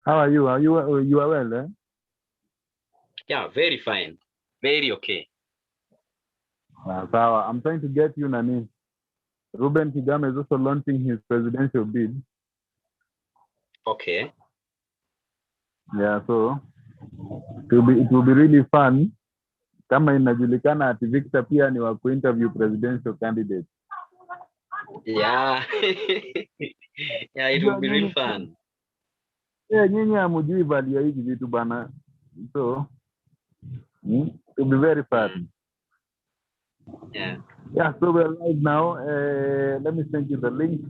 How are you? You are well, eh? Yeah, very fine. Very okay. Sawa. I'm trying to get you, Nani. Ruben Kigame is also launching his presidential bid. Okay. Yeah, so it will be really fun. Kama inajulikana ati Victor pia ni wa kuinterview presidential candidate. Yeah. Yeah, it will be real fun. Yeah, nyinyi hamjui value ya hizi vitu bana. So it will be very fun. Yeah. Yeah, so we're live now. Let me send you the link.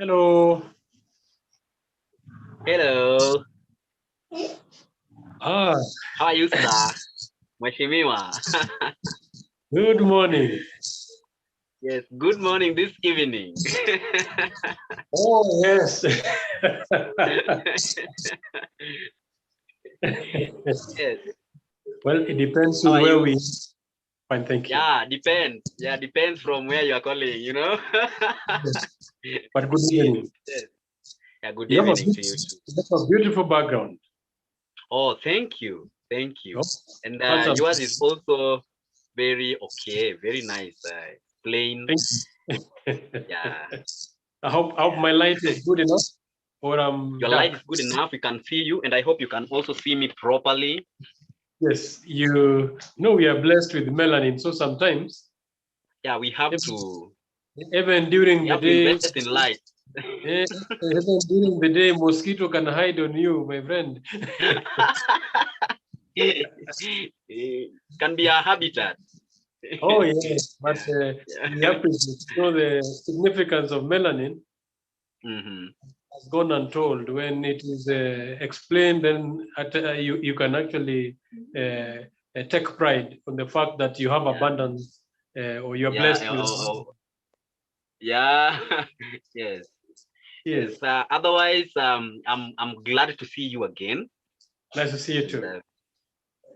Hello. Hello. How are you, sir? Mheshimiwa. Good morning. Yes, good morning this evening. Oh, yes. Yes. Well, it depends on where we... Fine, thank you. Yeah, depends. Yeah, depends from where you are calling, you know. Yes. But good evening. Yes. Yeah, good evening to you too. You have a beautiful background. Oh, thank you. Thank you. Oh, and yours is also very okay, very nice. Plain. Yeah. I hope my light is good enough. Or your light is good enough. We can see you, and I hope you can also see me properly. Yes, you know we are blessed with melanin, so sometimes. Yeah, we have to. Even during the day. Invest in light. Even during the day, mosquito can hide on you, my friend. Can be a habitat. Oh yes, but we have to show the significance of melanin. Has gone untold. When it is explained, then you can actually take pride on the fact that you have abundance or you are blessed with. Yeah. Yes. Yes. Otherwise, I'm glad to see you again. Nice to see you too. And,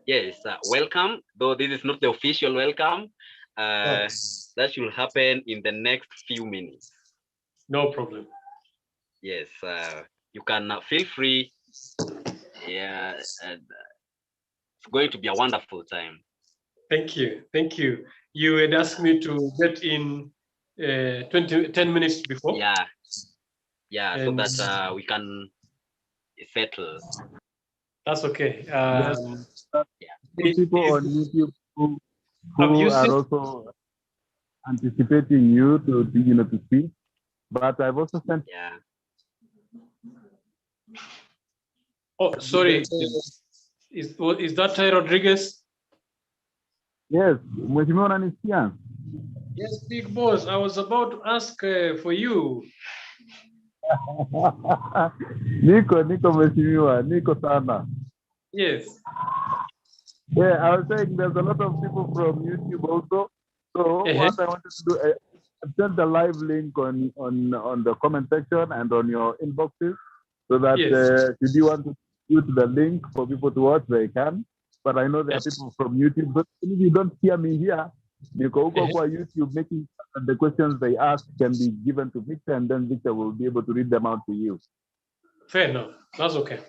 yes. Welcome. Though this is not the official welcome. That should happen in the next few minutes. No problem. Yes. You can feel free. Yeah. And, it's going to be a wonderful time. Thank you. Thank you. You had asked me to get in 10 minutes before. Yeah. Yeah. So that we can settle. That's okay. Yeah. It, People on YouTube who you are seen? also anticipating you to speak. But I've also sent. Yeah. Oh, sorry. Is that J.RODRIGUEZ? Yes, Mheshimiwa unanisikia? Yes, big boss. I was about to ask for you. Niko Mheshimiwa, niko sana. Yes. Yeah, I was saying there's a lot of people from YouTube also. So what I wanted to do, I sent the live link on the comment section and on your inboxes, so that if you want to use the link for people to watch, they can. But I know there are people from YouTube, but if you don't hear me here, you go for YouTube, making sure that the questions they ask can be given to Victor, and then Victor will be able to read them out to you. Fair enough. That's okay.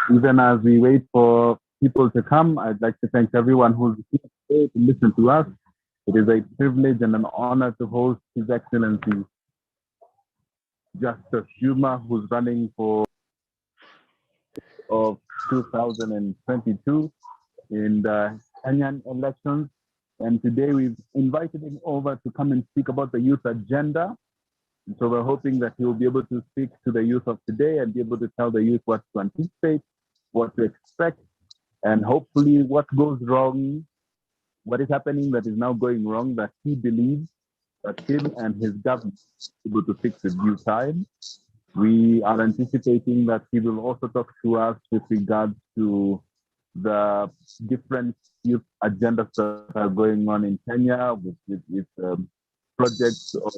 Even as we wait for people to come, I'd like to thank everyone who's here today to listen to us. It is a privilege and an honor to host His Excellency Justus Juma, who's running for of 2022 in the Kenyan elections. And today we've invited him over to come and speak about the youth agenda. And so we're hoping that he will be able to speak to the youth of today and be able to tell the youth what to anticipate, what to expect, and hopefully what goes wrong, what is happening that is now going wrong, that he believes that him and his government will be able to fix in due time. We are anticipating that he will also talk to us with regards to the different youth agendas that are going on in Kenya with projects of,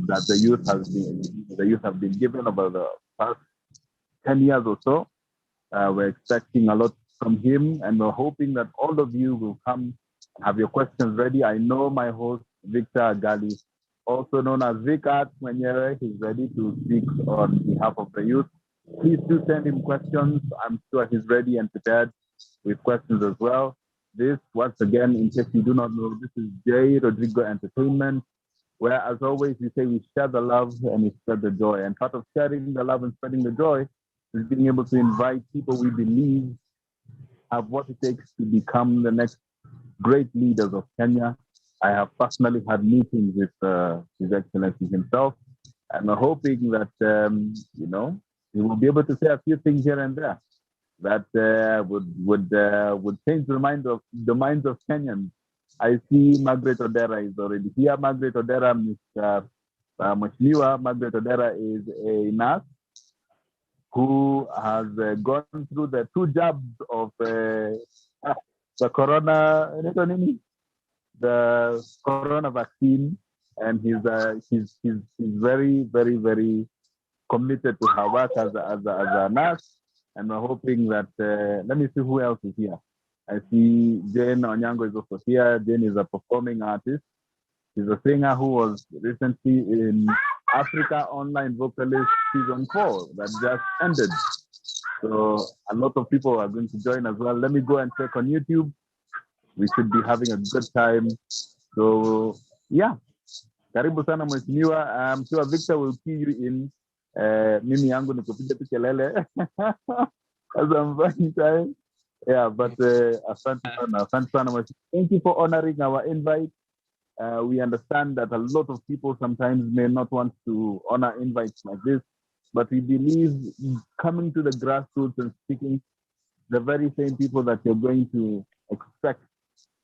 that the youth have been given over the past 10 years or so. We're expecting a lot from him, and we're hoping that all of you will come and have your questions ready. I know my host, Victor Agali, also known as Vic Art Mwenyewe, he's ready to speak on behalf of the youth. Please do send him questions. I'm sure he's ready and prepared with questions as well. This, once again, in case you do not know, this is J.RODRIGEZ Entertainment, where, as always, we say we share the love and we spread the joy. And part of sharing the love and spreading the joy is being able to invite people we believe have what it takes to become the next great leaders of Kenya. I have personally had meetings with His Excellency himself, and I'm hoping that, he will be able to say a few things here and there that would change the minds of Kenyans. I see Margaret Odera is already here. Margaret Odera, Mheshimiwa Margaret Odera is a nurse who has gone through the 2 jabs of the corona vaccine, and he's very, very, very committed to her work as a nurse. And we're hoping that, let me see who else is here. I see Jane Onyango is also here. Jane is a performing artist. She's a singer who was recently in Africa Online Vocalist Season 4 that just ended. So a lot of people are going to join as well. Let me go and check on YouTube. We should be having a good time. So yeah, karibu sana mheshimiwa. I'm sure Victor will key you in. Mimi yangu ni kupiga tu kelele as I'm buying time. Yeah, but asante sana. Thank you for honoring our invite. We understand that a lot of people sometimes may not want to honor invites like this, but we believe coming to the grassroots and speaking the very same people that you're going to expect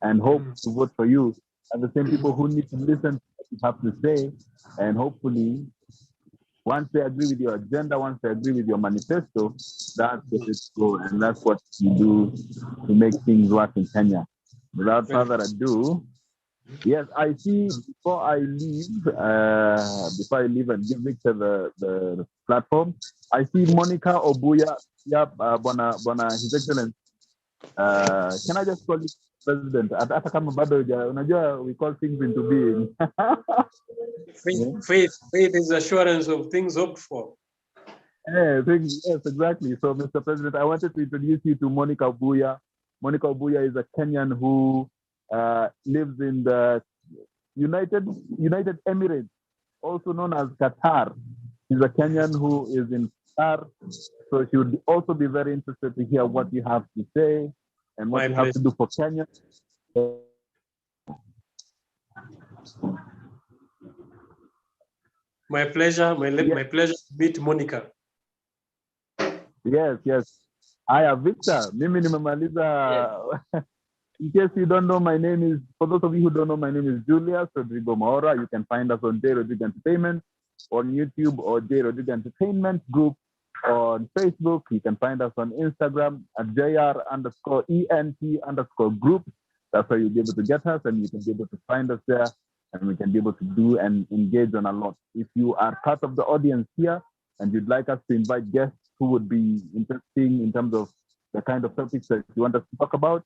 and hope to vote for you are the same people who need to listen to what you have to say, and hopefully once they agree with your agenda, once they agree with your manifesto, that's what it's for, and that's what you do to make things work in Kenya. Without further ado, yes, I see, before I leave and give Victor the platform, I see Monica Obuya. Yep, Bona, His Excellency. Can I just call you President? Hata kama bado unajua, we call things into being. Faith is assurance of things hoped for. Yes, exactly. So, Mr. President, I wanted to introduce you to Monica Obuya. Monica Obuya is a Kenyan who lives in the United Emirates, also known as Qatar. She's a Kenyan who is in Qatar, so she would also be very interested to hear what you have to say and what you have to do for Kenya. My pleasure. My pleasure to meet Monica. Yes. Aya, Victor, mimi nimemaliza. In case you don't know, for those of you who don't know, my name is Julius Rodrigo Maora. You can find us on J.RODRIGEZ Entertainment on YouTube, or J.RODRIGEZ Entertainment Group on Facebook. You can find us on Instagram at JR_ENT_group. That's where you'll be able to get us, and you can be able to find us there, and we can be able to do and engage on a lot. If you are part of the audience here and you'd like us to invite guests who would be interesting in terms of the kind of topics that you want us to talk about,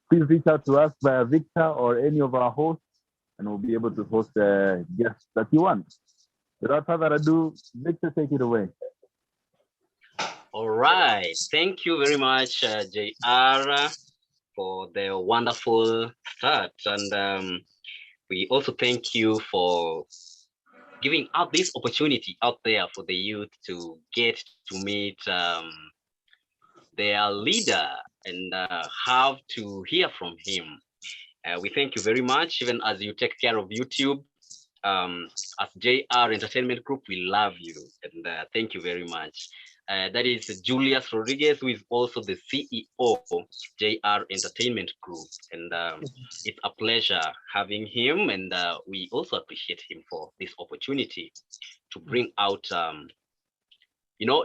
please reach out to us via Victor or any of our hosts, and we'll be able to host the guests that you want. Without further ado, Victor, take it away. All right. Thank you very much, JR, for the wonderful start. And we also thank you for giving out this opportunity out there for the youth to get to meet their leader and have to hear from him. We thank you very much, even as you take care of YouTube. As JR Entertainment Group, we love you, and thank you very much. That is Julius Rodriguez, who is also the CEO of JR Entertainment Group, and it's a pleasure having him, and we also appreciate him for this opportunity to bring out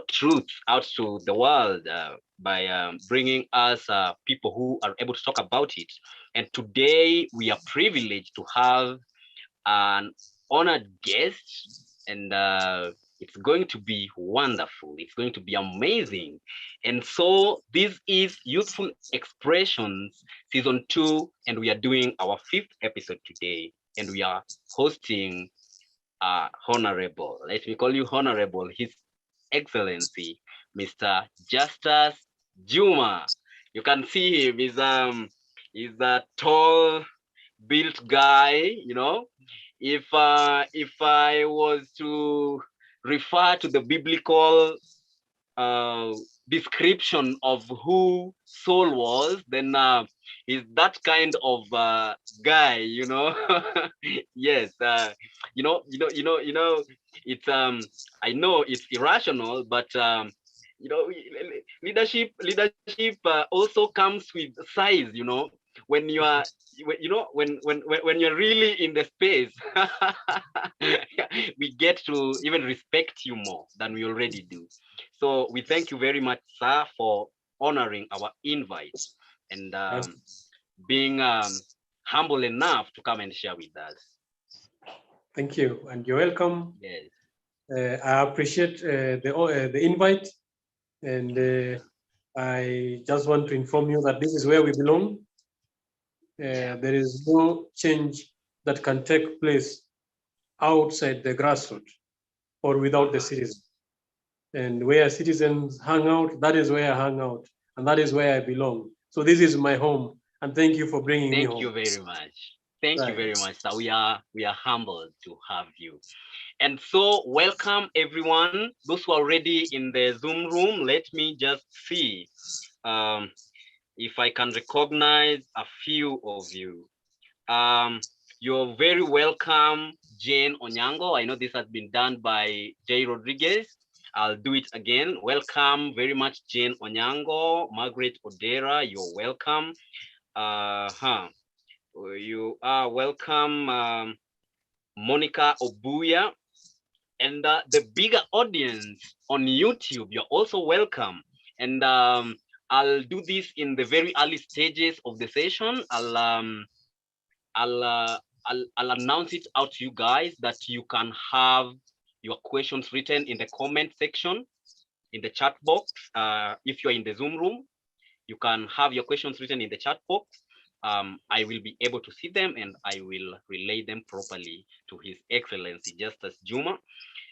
truth out to the world by bringing us people who are able to talk about it. And today we are privileged to have an honored guest, and it's going to be wonderful. It's going to be amazing. And so this is Youthful Expressions Season 2, and we are doing our 5th episode today, and we are hosting Honorable, let me call you Honorable, His Excellency, Mr. Justus Juma. You can see him, he's a tall, built guy, you know. If I was to refer to the biblical description of who Saul was, then he's that kind of guy, you know. Yes, it's I know it's irrational, but you know, leadership also comes with size, you know. When you are, when you're really in the space, we get to even respect you more than we already do. So we thank you very much, sir, for honoring our invite and being humble enough to come and share with us. Thank you, and you're welcome. Yes. I appreciate the invite, and I just want to inform you that this is where we belong. There is no change that can take place outside the grassroots or without the citizens. And where citizens hang out, that is where I hang out, and that is where I belong. So this is my home, and thank you for bringing me home. Thank you very much. Thank you very much, sir. We are humbled to have you. And so welcome everyone. Those who are already in the Zoom room, let me just see if I can recognize a few of you. You're very welcome, Jane Onyango. I know this has been done by J.RODRIGUEZ. I'll do it again. Welcome very much, Jane Onyango. Margaret Odera, you're welcome. You are welcome, Monica Obuya. And the bigger audience on YouTube, you're also welcome. And I'll do this in the very early stages of the session. I'll announce it out to you guys that you can have your questions written in the comment section, in the chat box. If you're in the Zoom room, you can have your questions written in the chat box. I will be able to see them and I will relay them properly to His Excellency Justus Juma.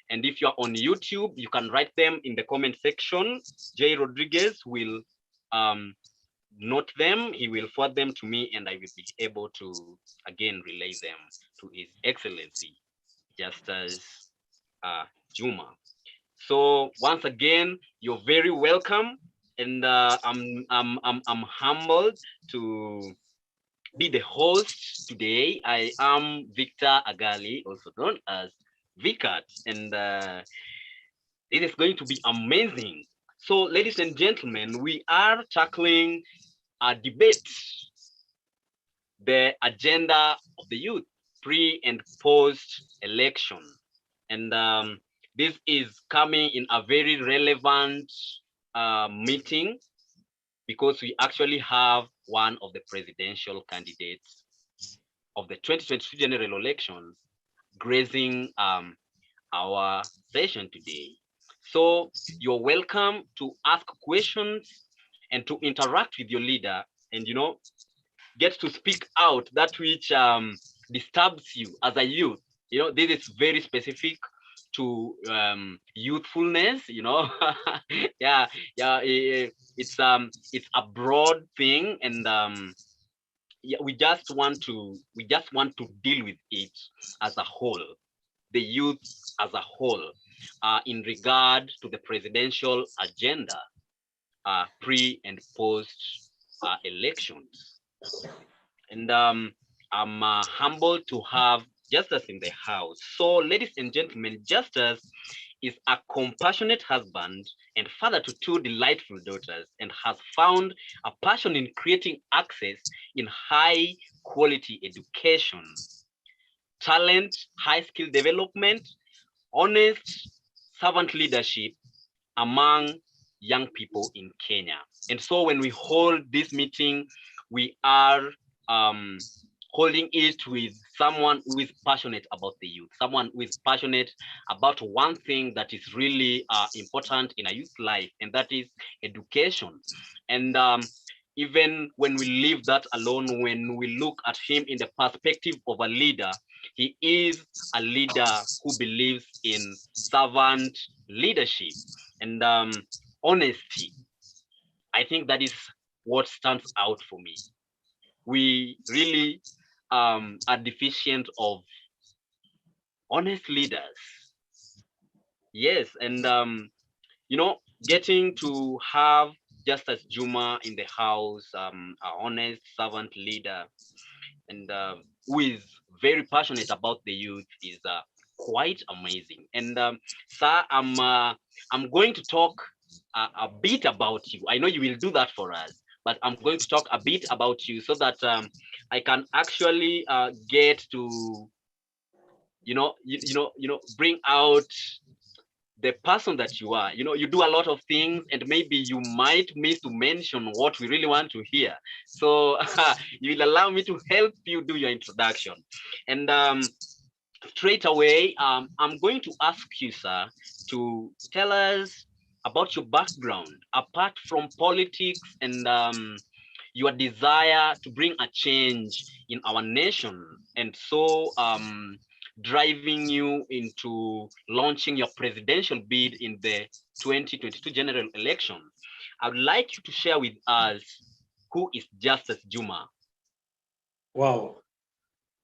And if you're on YouTube, you can write them in the comment section. J.RODRIGUEZ will note them, he will forward them to me, and I will be able to again relay them to His Excellency Justus Juma. So once again, you're very welcome, and I'm humbled to be the host today. I am Victor Agali, also known as Vicat, and it is going to be amazing. So, ladies and gentlemen, we are tackling a debate, the agenda of the youth, pre and post election. And this is coming in a very relevant meeting because we actually have one of the presidential candidates of the 2022 general elections gracing our session today. So you're welcome to ask questions and to interact with your leader and, you know, get to speak out that which disturbs you as a youth. You know, this is very specific to youthfulness, you know. It's a broad thing, and yeah, we just want to deal with it as a whole, the youth as a whole, in regard to the presidential agenda, pre and post elections. And I'm humbled to have Justus in the house. So, ladies and gentlemen, Justus is a compassionate husband and father to 2 delightful daughters, and has found a passion in creating access in high quality education, talent, high skill development, honest servant leadership among young people in Kenya. And so when we hold this meeting, we are holding it with someone who is passionate about the youth, someone who is passionate about one thing that is really important in a youth life, and that is education. And even when we leave that alone, when we look at him in the perspective of a leader, he is a leader who believes in servant leadership and honesty. I think that is what stands out for me. We really are deficient of honest leaders. Yes, and you know, getting to have Justus Juma in the house, an honest servant leader, and who is very passionate about the youth is quite amazing. And sir, I'm going to talk a bit about you. I know you will do that for us, but I'm going to talk a bit about you so that I can actually get to, bring out the person that you are. You do a lot of things, and maybe you might miss to mention what we really want to hear. So you will allow me to help you do your introduction. And straight away, I'm going to ask you, sir, to tell us about your background, apart from politics and your desire to bring a change in our nation. And so driving you into launching your presidential bid in the 2022 general election. I would like you to share with us who is Justus Juma. Wow.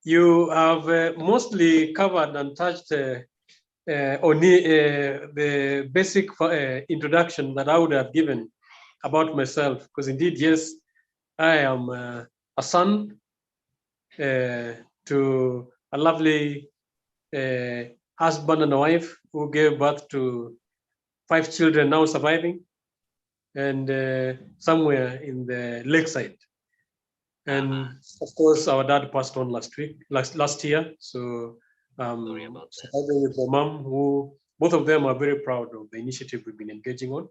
You have mostly covered and touched on the basic introduction that I would have given about myself, because indeed, yes, I am a son to a lovely husband and a wife who gave birth to 5 children now surviving, and somewhere in the lakeside. And of course, our dad passed on last year. So surviving with my mom, who both of them are very proud of the initiative we've been engaging on.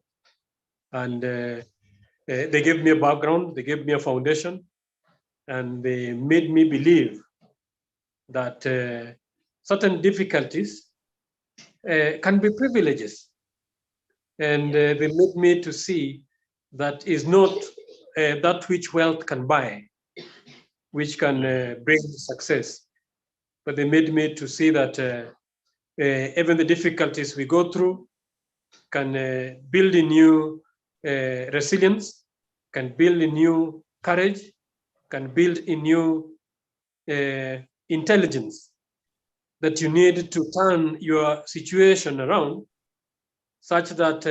And they gave me a background, they gave me a foundation, and they made me believe that certain difficulties can be privileges. And they made me to see that is not that which wealth can buy, which can bring success. But they made me to see that even the difficulties we go through can build a new resilience, can build a new courage, can build a new intelligence that you need to turn your situation around such that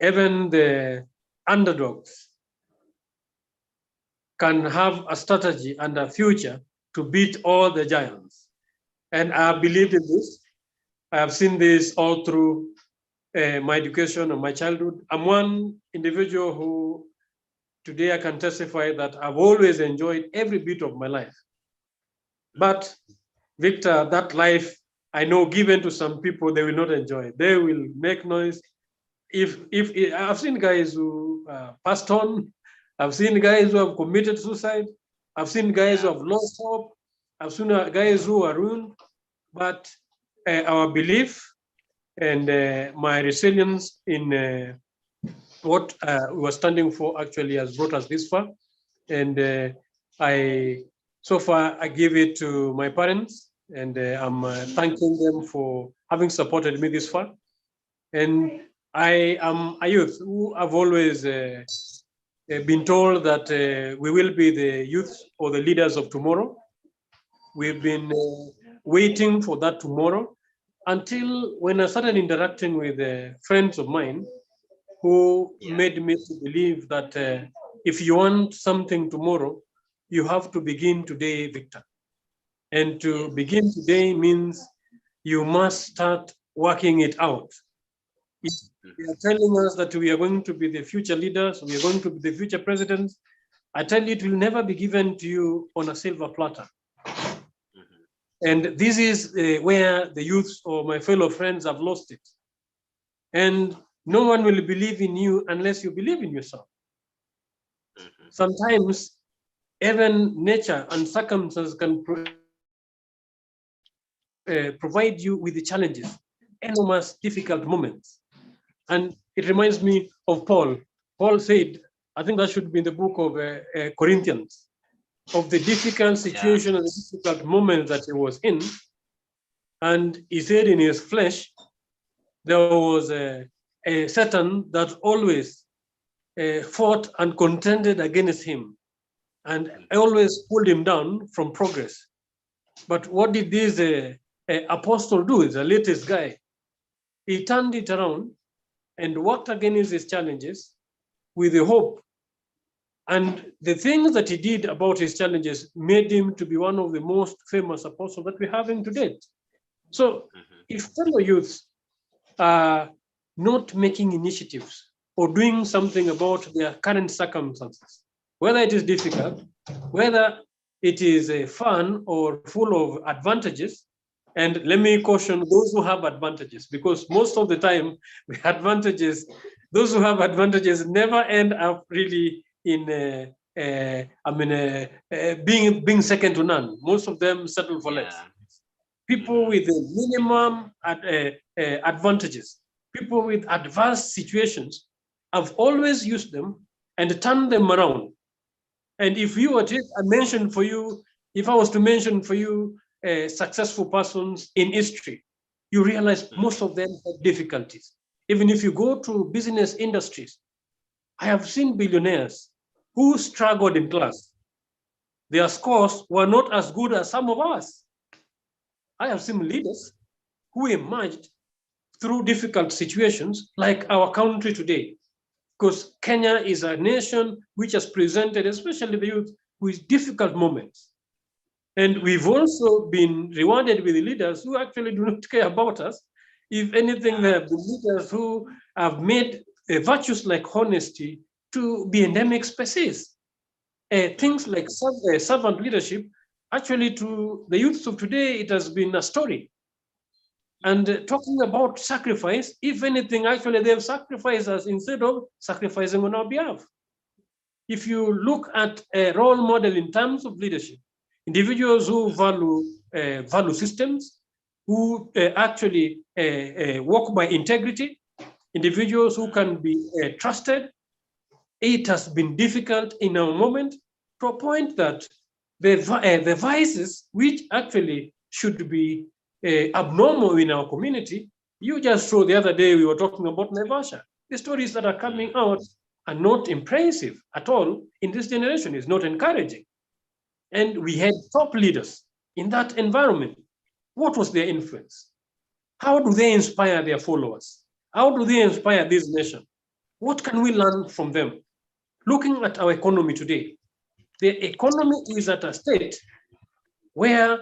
even the underdogs can have a strategy and a future to beat all the giants. And I have believed in this. I have seen this all through my education and my childhood. I'm one individual who today I can testify that I've always enjoyed every bit of my life. But Victor, that life, I know given to some people, they will not enjoy. They will make noise. If I've seen guys who passed on, I've seen guys who have committed suicide, I've seen guys who have lost hope, I've seen guys who are ruined, but our belief and my resilience in what we were standing for actually has brought us this far. And so far I give it to my parents, and I'm thanking them for having supported me this far. And I am a youth who have always been told that we will be the youth or the leaders of tomorrow. We've been waiting for that tomorrow until when I started interacting with friends of mine who made me to believe that if you want something tomorrow, you have to begin today, Victor. And to begin today means you must start working it out. If they are telling us that we are going to be the future leaders, we are going to be the future presidents, I tell you, it will never be given to you on a silver platter. And this is where the youth or my fellow friends have lost it. And no one will believe in you unless you believe in yourself. Sometimes even nature and circumstances can provide you with the challenges, enormous difficult moments. And it reminds me of Paul. Paul said, I think that should be in the book of Corinthians, of the difficult situation and the difficult moments that he was in. And he said in his flesh, there was a Satan that always fought and contended against him and always pulled him down from progress. But what did this apostle do? The latest guy. He turned it around and worked against his challenges with the hope. And the things that he did about his challenges made him to be one of the most famous apostles that we're having to date. So if fellow youths are not making initiatives or doing something about their current circumstances, whether it is difficult, whether it is fun or full of advantages, and let me caution those who have advantages, because most of the time, those who have advantages never end up really in being second to none. Most of them settle for less. People with minimum advantages, people with advanced situations, I've always used them and turned them around. And if you were to mention for you, if I was to mention for you successful persons in history, you realize most of them had difficulties. Even if you go to business industries, I have seen billionaires who struggled in class. Their scores were not as good as some of us. I have seen leaders who emerged through difficult situations like our country today, because Kenya is a nation which has presented, especially the youth, with difficult moments. And we've also been rewarded with leaders who actually do not care about us. If anything, there have been leaders who have made virtues like honesty to be endemic species. Things like servant leadership, actually to the youths of today, it has been a story. And talking about sacrifice, if anything, actually they have sacrificed us instead of sacrificing on our behalf. If you look at a role model in terms of leadership, individuals who value systems, who actually walk by integrity, individuals who can be trusted, it has been difficult in our moment to a point that the vices which actually should be abnormal in our community, you just saw the other day we were talking about Naivasha. The stories that are coming out are not impressive at all in this generation. It's not encouraging. And we had top leaders in that environment. What was their influence? How do they inspire their followers? How do they inspire this nation? What can we learn from them? Looking at our economy today, the economy is at a state where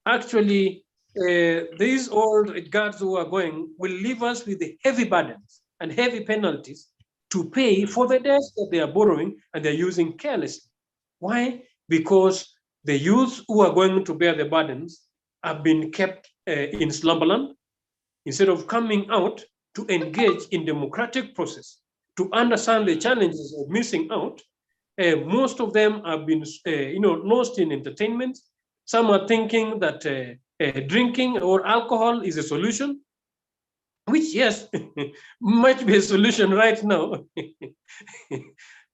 actually these old guards who are going will leave us with the heavy burdens and heavy penalties to pay for the debts that they are borrowing and they're using carelessly. Why? Because the youth who are going to bear the burdens have been kept in slumberland instead of coming out to engage in democratic process, to understand the challenges of missing out. Most of them have been lost in entertainment. Some are thinking that drinking or alcohol is a solution, which, yes, might be a solution right now.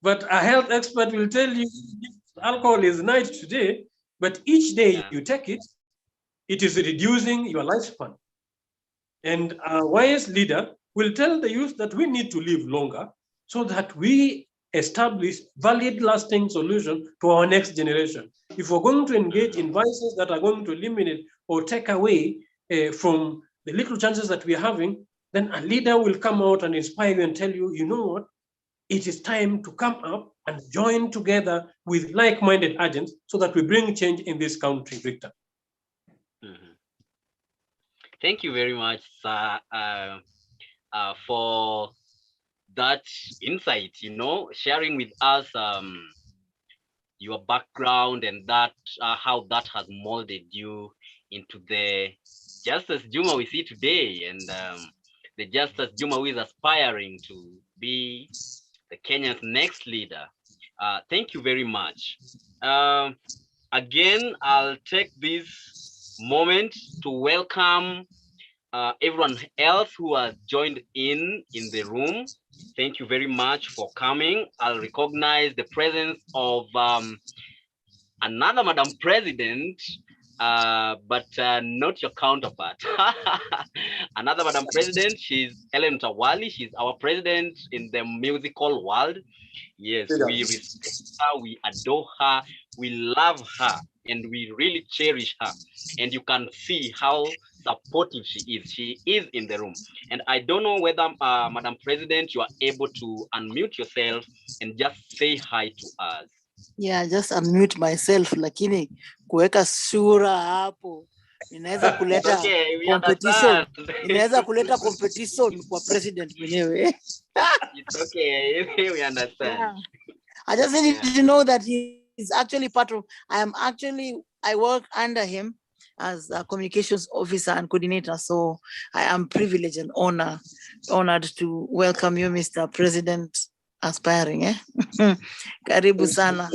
But a health expert will tell you alcohol is nice today, but each day you take it, it is reducing your lifespan. And a wise leader will tell the youth that we need to live longer so that we establish valid, lasting solution to our next generation. If we're going to engage in vices that are going to eliminate or take away from the little chances that we're having, then a leader will come out and inspire you and tell you, you know what, it is time to come up and join together with like-minded agents so that we bring change in this country, Victor. Thank you very much, sir, for that insight, sharing with us your background and that how that has molded you into the Justus Juma we see today, and the Justus Juma who is aspiring to be the Kenya's next leader. Thank you very much. Again, I'll take this moment to welcome everyone else who has joined in the room. Thank you very much for coming. I'll recognize the presence of another Madam President, but not your counterpart. Another Madam President, she's Helen Tawali. She's our president in the musical world. Yes, we respect her, we adore her, we love her, and we really cherish her. And you can see how supportive she is. She is in the room. And I don't know whether, Madam President, you are able to unmute yourself and just say hi to us. Yeah, just unmute myself, lakini kuweka sura hapo inaweza kuleta competition. Inaweza kuleta competition kwa president mwenyewe. It's okay, we understand. Yeah. I just need to know that he is actually part of, I work under him as a communications officer and coordinator. So I am privileged and honored to welcome you, Mr. President aspiring. Karibu sana,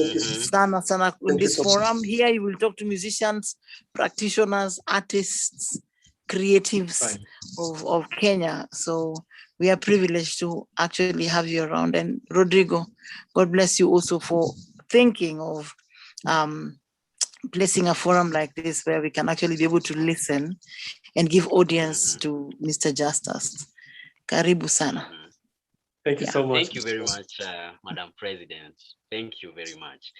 sana. In this forum here, you will talk to musicians, practitioners, artists, creatives of Kenya. So we are privileged to actually have you around. And Rodrigo, God bless you also for thinking of placing a forum like this where we can actually be able to listen and give audience to Mr. Justus. Karibu sana. Thank you so much. Thank you very much, Madam President. Thank you very much.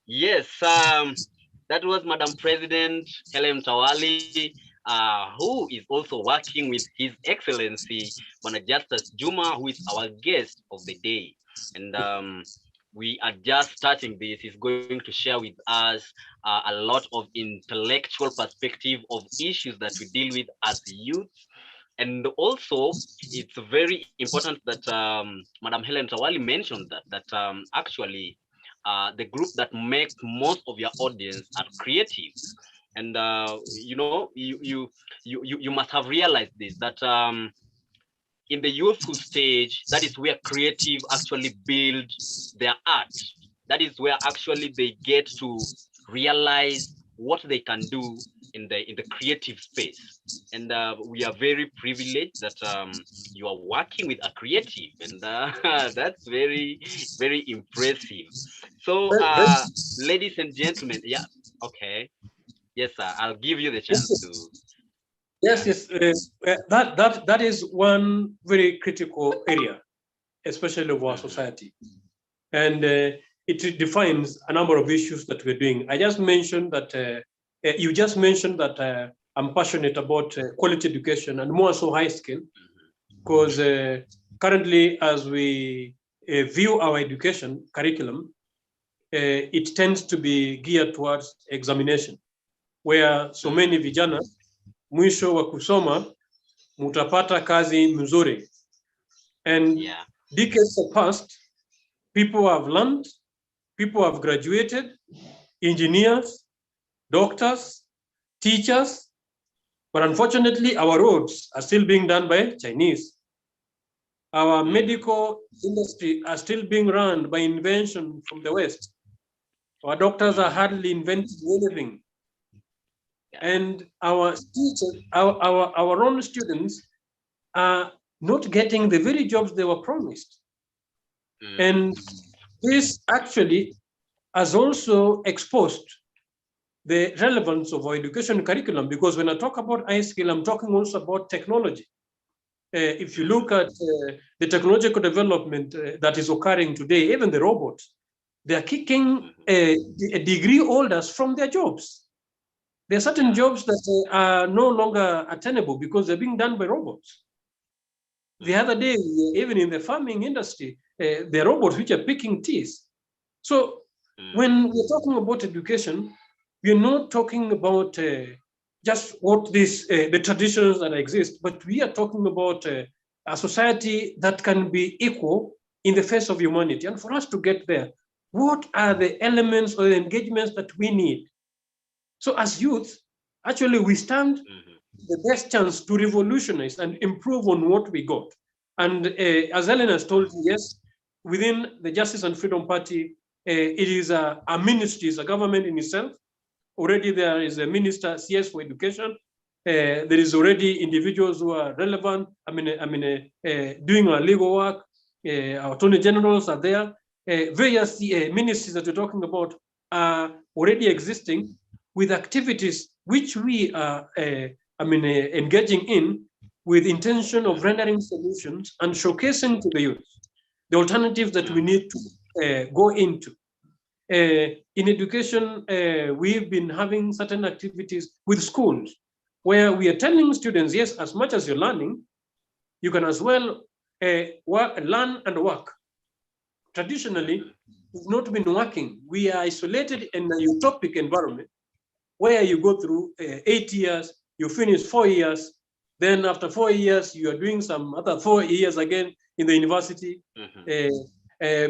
Yes, that was Madam President Helen Tawali, who is also working with His Excellency Justus Juma, who is our guest of the day. And we are just starting this. He's going to share with us a lot of intellectual perspective of issues that we deal with as youth. And also, it's very important that Madam Helen Tawali mentioned that actually the group that makes most of your audience are creatives. And you know, you must have realized this, that in the youthful stage, that is where creative actually build their art. That is where actually they get to realize what they can do in the creative space. And we are very privileged that you are working with a creative, and that's very, very impressive. So ladies and gentlemen, yeah, okay, yes sir, I'll give you the chance to. Yes, that is one very critical area, especially of our society, and it defines a number of issues that we're doing. I just mentioned that you just mentioned that I'm passionate about quality education, and more so high skill, because currently, as we view our education curriculum, it tends to be geared towards examination, where so many vijana mwisho wa kusoma mutapata kazi mzuri. And decades have passed, people have learned, people have graduated, engineers, doctors, teachers, but unfortunately our roads are still being done by Chinese. Our medical industry are still being run by invention from the West. Our doctors are hardly inventing anything. And our teachers, our own students are not getting the very jobs they were promised. And this actually has also exposed the relevance of our education curriculum, because when I talk about high skill, I'm talking also about technology. If you look at the technological development that is occurring today, even the robots, they are kicking degree holders from their jobs. There are certain jobs that are no longer attainable because they're being done by robots. The other day, even in the farming industry, there are robots which are picking teas. So when we're talking about education, we're not talking about just what the traditions that exist, but we are talking about a society that can be equal in the face of humanity. And for us to get there, what are the elements or the engagements that we need? So as youth, actually we stand the best chance to revolutionize and improve on what we got. And as Helen has told you, yes, within the Justice and Freedom Party, It is a ministry, it's a government in itself. Already there is a minister, CS for education. There is already individuals who are relevant. Doing our legal work. Our attorney generals are there. Various ministries that we're talking about are already existing with activities which we are engaging in with intention of rendering solutions and showcasing to the youth the alternatives that we need to go into. In education, we've been having certain activities with schools where we are telling students, yes, as much as you're learning, you can as well learn and work. Traditionally, we've not been working. We are isolated in a utopic environment where you go through 8 years, you finish 4 years, then after 4 years, you are doing some other 4 years again in the university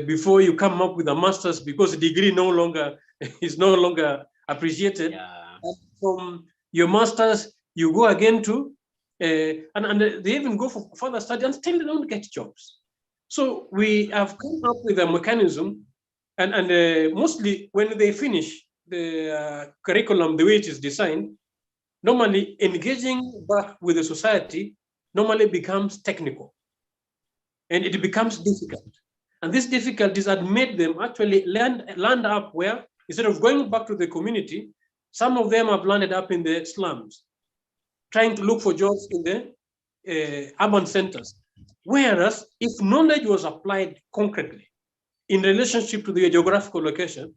before you come up with a master's, because the degree is no longer appreciated. Yeah. And from your master's, you go again to, and they even go for further study and still don't get jobs. So we have come up with a mechanism, and mostly when they finish the curriculum, the way it is designed, normally engaging back with the society normally becomes technical, and it becomes difficult. And these difficulties had made them actually land up where, instead of going back to the community, some of them have landed up in the slums, trying to look for jobs in the urban centers. Whereas if knowledge was applied concretely in relationship to the geographical location,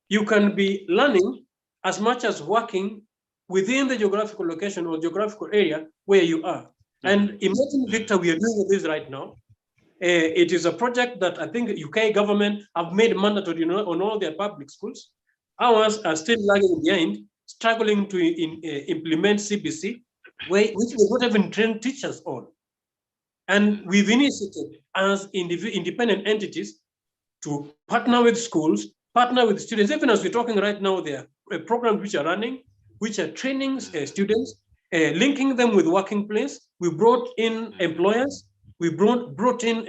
you can be learning as much as working within the geographical location or geographical area where you are. And imagine, Victor, we are doing this right now. It is a project that I think UK government have made mandatory on all their public schools. Ours are still lagging behind, struggling to implement CBC, which we not even train teachers on. And we've initiated as independent entities to partner with schools, partner with students. Even as we're talking right now, there are programs which are running, which are training students, linking them with working place. We brought in employers. We brought in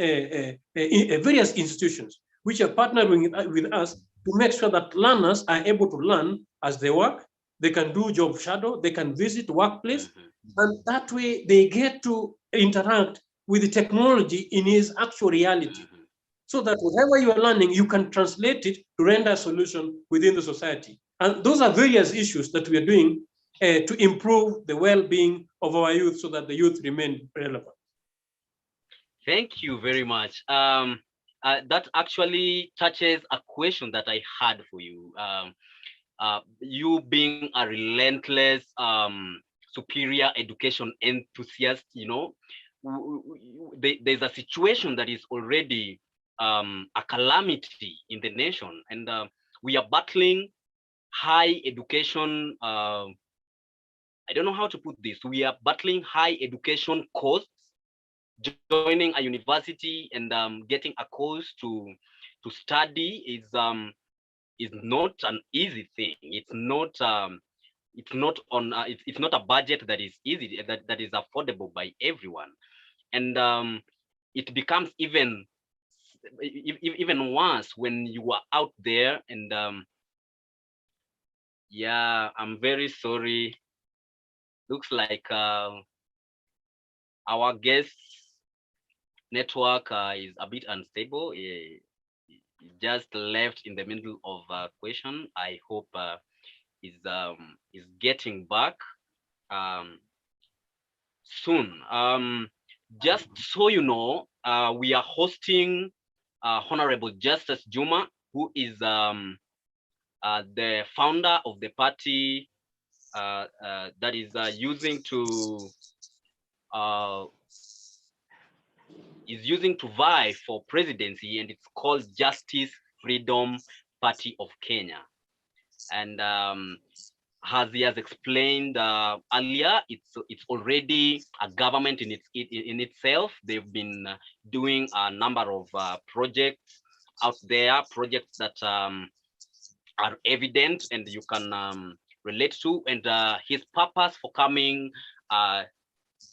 various institutions which are partnering with us to make sure that learners are able to learn as they work. They can do job shadow, they can visit workplace, and that way they get to interact with the technology in its actual reality. So that whatever you are learning, you can translate it to render a solution within the society. And those are various issues that we are doing to improve the well-being of our youth so that the youth remain relevant. Thank you very much. That actually touches a question that I had for you. You being a relentless superior education enthusiast, there's a situation that is already a calamity in the nation, and we are battling high education. I don't know how to put this. We are battling high education costs. Joining a university and getting a course to study is not an easy thing. It's not on it's not a budget that is easy, that is affordable by everyone, and it becomes even worse when you are out there. And yeah, I'm very sorry. Looks like our guest network is a bit unstable. It just left in the middle of a question. I hope is getting back soon. Just so you know, we are hosting Honorable Justus Juma, who is the founder of the party that is using to vie for presidency, and it's called Justice Freedom Party of Kenya. And as he has explained earlier, it's already a government in itself. They've been doing a number of projects out there, projects that are evident and you can relate to. And his purpose for coming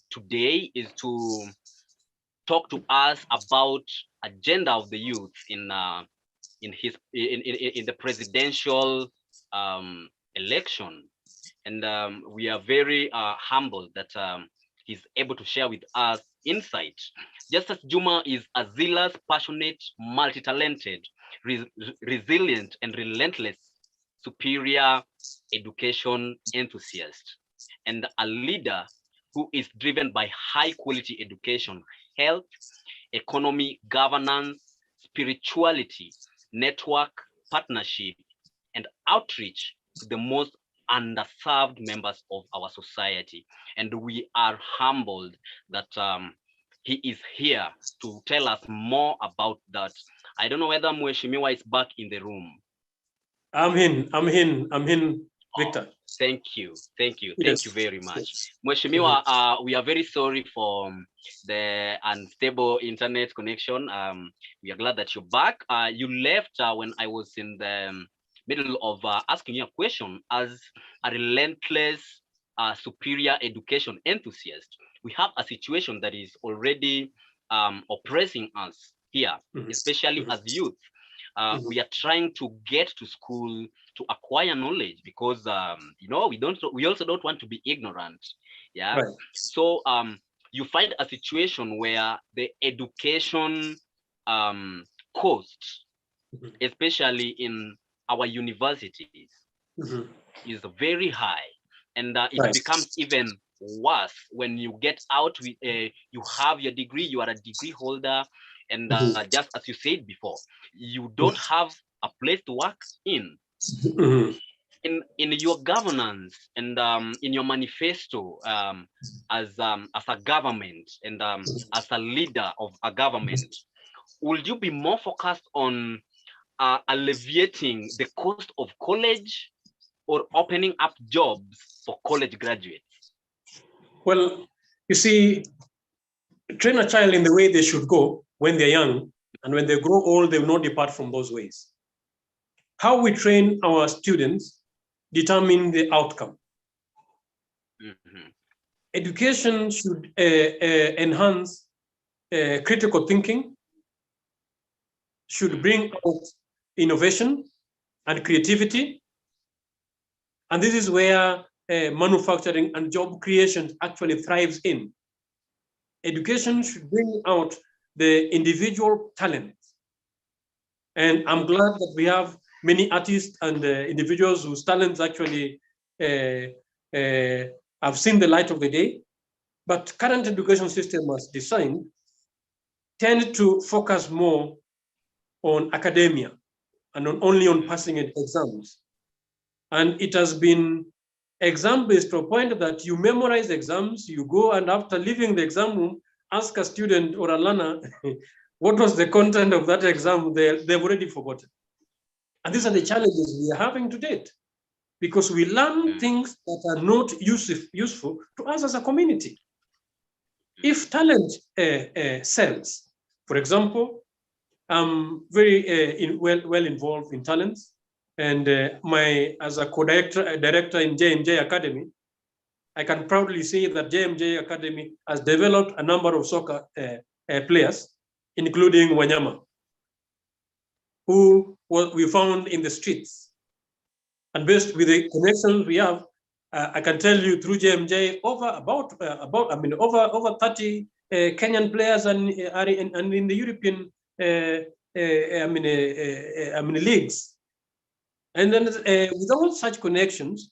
today is to talk to us about agenda of the youth in in the presidential election. And we are very humbled that he's able to share with us insight. Justus Juma is a zealous, passionate, multi-talented, resilient, and relentless superior education enthusiast, and a leader who is driven by high quality education, health, economy, governance, spirituality, network, partnership, and outreach to the most underserved members of our society. And we are humbled that he is here to tell us more about that. I don't know whether Mheshimiwa is back in the room. I'm in, Victor. Oh, thank you Yes. very much. Mheshimiwa, we are very sorry for the unstable internet connection. We are glad that you're back. You left when I was in the middle of asking you a question. As a relentless superior education enthusiast, we have a situation that is already oppressing us here, especially as youth. We are trying to get to school to acquire knowledge because we also don't want to be ignorant. Yeah. Right. So you find a situation where the education cost, especially in our universities, is very high, and it becomes even worse when you get out with you have your degree, you are a degree holder, and just as you said before, you don't have a place to work in. In your governance and in your manifesto as a government and as a leader of a government, would you be more focused on alleviating the cost of college or opening up jobs for college graduates? Well, you see, train a child in the way they should go when they're young, and when they grow old, they will not depart from those ways. How we train our students determine the outcome. Education should enhance critical thinking, should bring out innovation and creativity. And this is where manufacturing and job creation actually thrives in. Education should bring out the individual talent. And I'm glad that we have many artists and individuals whose talents actually have seen the light of the day. But current education system was designed tend to focus more on academia and only on passing exams. And it has been exam-based to a point that you memorize exams, you go and after leaving the exam room, ask a student or a learner, what was the content of that exam? They've already forgotten. And these are the challenges we are having to date, because we learn things that are not useful to us as a community. If talent sells, for example, I'm very well involved in talents, and as a co-director in J&J Academy, I can proudly say that J&J Academy has developed a number of soccer players, including Wanyama, who we found in the streets. And based with the connections we have, I can tell you through J&J over 30 Kenyan players are in the European leagues. And then with all such connections,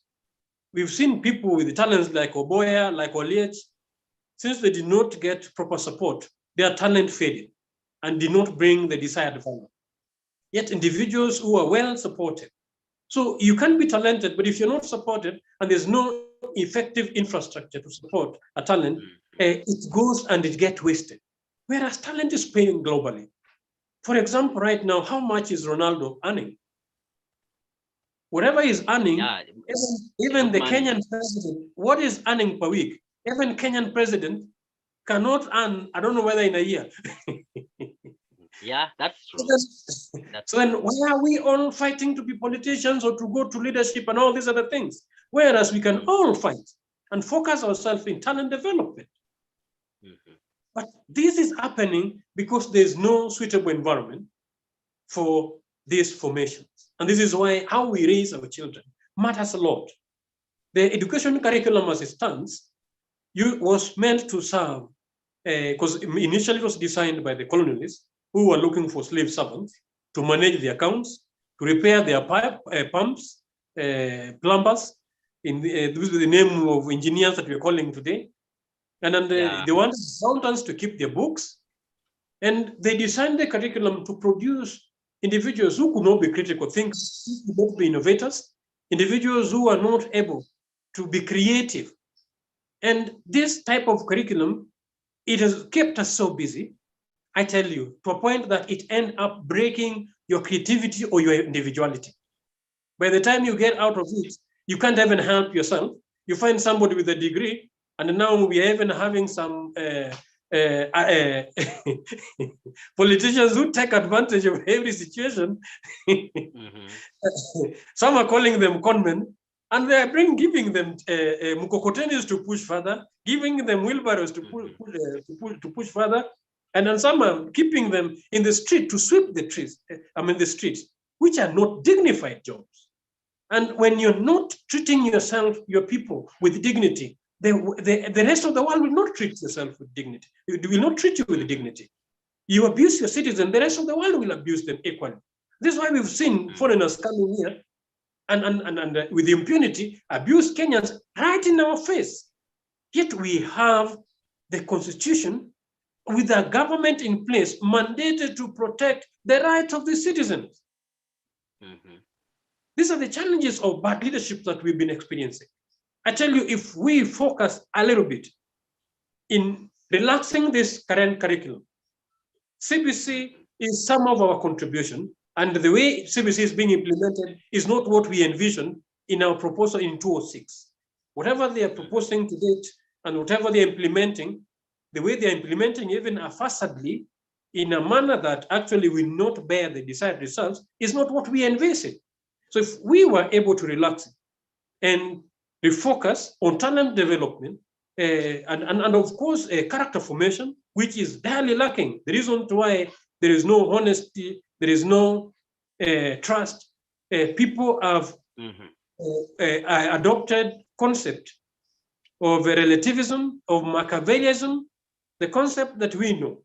we've seen people with talents like Oboya, like Oliech, since they did not get proper support, their talent faded and did not bring the desired value. Yet individuals who are well supported. So you can be talented, but if you're not supported and there's no effective infrastructure to support a talent, it goes and it gets wasted. Whereas talent is paying globally. For example, right now, how much is Ronaldo earning? Whatever he's earning, even the Kenyan president, what is earning per week? Even Kenyan president cannot earn, I don't know whether in a year. Yeah, that's true. So then why are we all fighting to be politicians or to go to leadership and all these other things? Whereas we can all fight and focus ourselves in talent development. But this is happening because there's no suitable environment for these formations. And this is why how we raise our children matters a lot. The education curriculum as it stands was meant to serve, because initially it was designed by the colonialists who were looking for slave servants to manage their accounts, to repair their pumps, plumbers, this is the name of engineers that we're calling today. And then they wanted accountants to keep their books. And they designed the curriculum to produce individuals who could not be critical thinkers, who could not be innovators, individuals who are not able to be creative. And this type of curriculum, it has kept us so busy, I tell you, to a point that it ends up breaking your creativity or your individuality. By the time you get out of it, you can't even help yourself. You find somebody with a degree, and now we are even having some politicians who take advantage of every situation. Some are calling them conmen, and they are giving them mukokotenis to push further, giving them wheelbarrows to push further, and then some are keeping them in the street to sweep the trees. The streets, which are not dignified jobs. And when you're not treating yourself, your people with dignity, the rest of the world will not treat yourself with dignity. It will not treat you with dignity. You abuse your citizens, the rest of the world will abuse them equally. This is why we've seen foreigners coming here and with impunity abuse Kenyans right in our face. Yet we have the constitution with a government in place mandated to protect the rights of the citizens. These are the challenges of bad leadership that we've been experiencing. I tell you, if we focus a little bit in relaxing this current curriculum, CBC is some of our contribution, and the way CBC is being implemented is not what we envisioned in our proposal in 2006. Whatever they are proposing to date and whatever they're implementing, the way they're implementing even haphazardly in a manner that actually will not bear the desired results is not what we envisioned. So if we were able to relax and refocus on talent development and of course character formation, which is barely lacking. The reason why there is no honesty, there is no trust. People have adopted concept of relativism, of Machiavellism, the concept that we know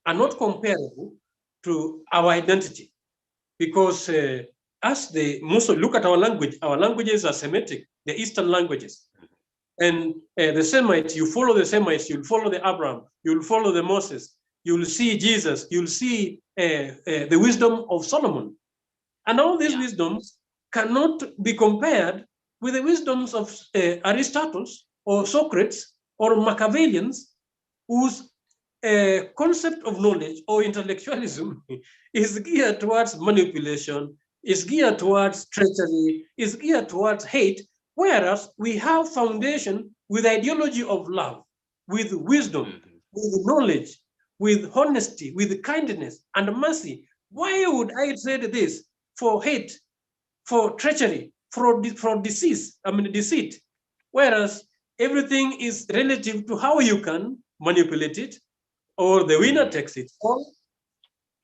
are not comparable to our identity, because as they mostly look at our languages are Semitic, the Eastern languages. And the Semites, you follow the Semites, you'll follow the Abraham, you'll follow the Moses, you'll see Jesus, you'll see the wisdom of Solomon. And all these wisdoms cannot be compared with the wisdoms of Aristotle or Socrates or Machiavellians, whose concept of knowledge or intellectualism is geared towards manipulation, is geared towards treachery, is geared towards hate, whereas we have foundation with ideology of love, with wisdom, with knowledge, with honesty, with kindness and mercy. Why would I trade this for hate, for treachery, for deceit? Whereas everything is relative to how you can manipulate it, or the winner takes it all.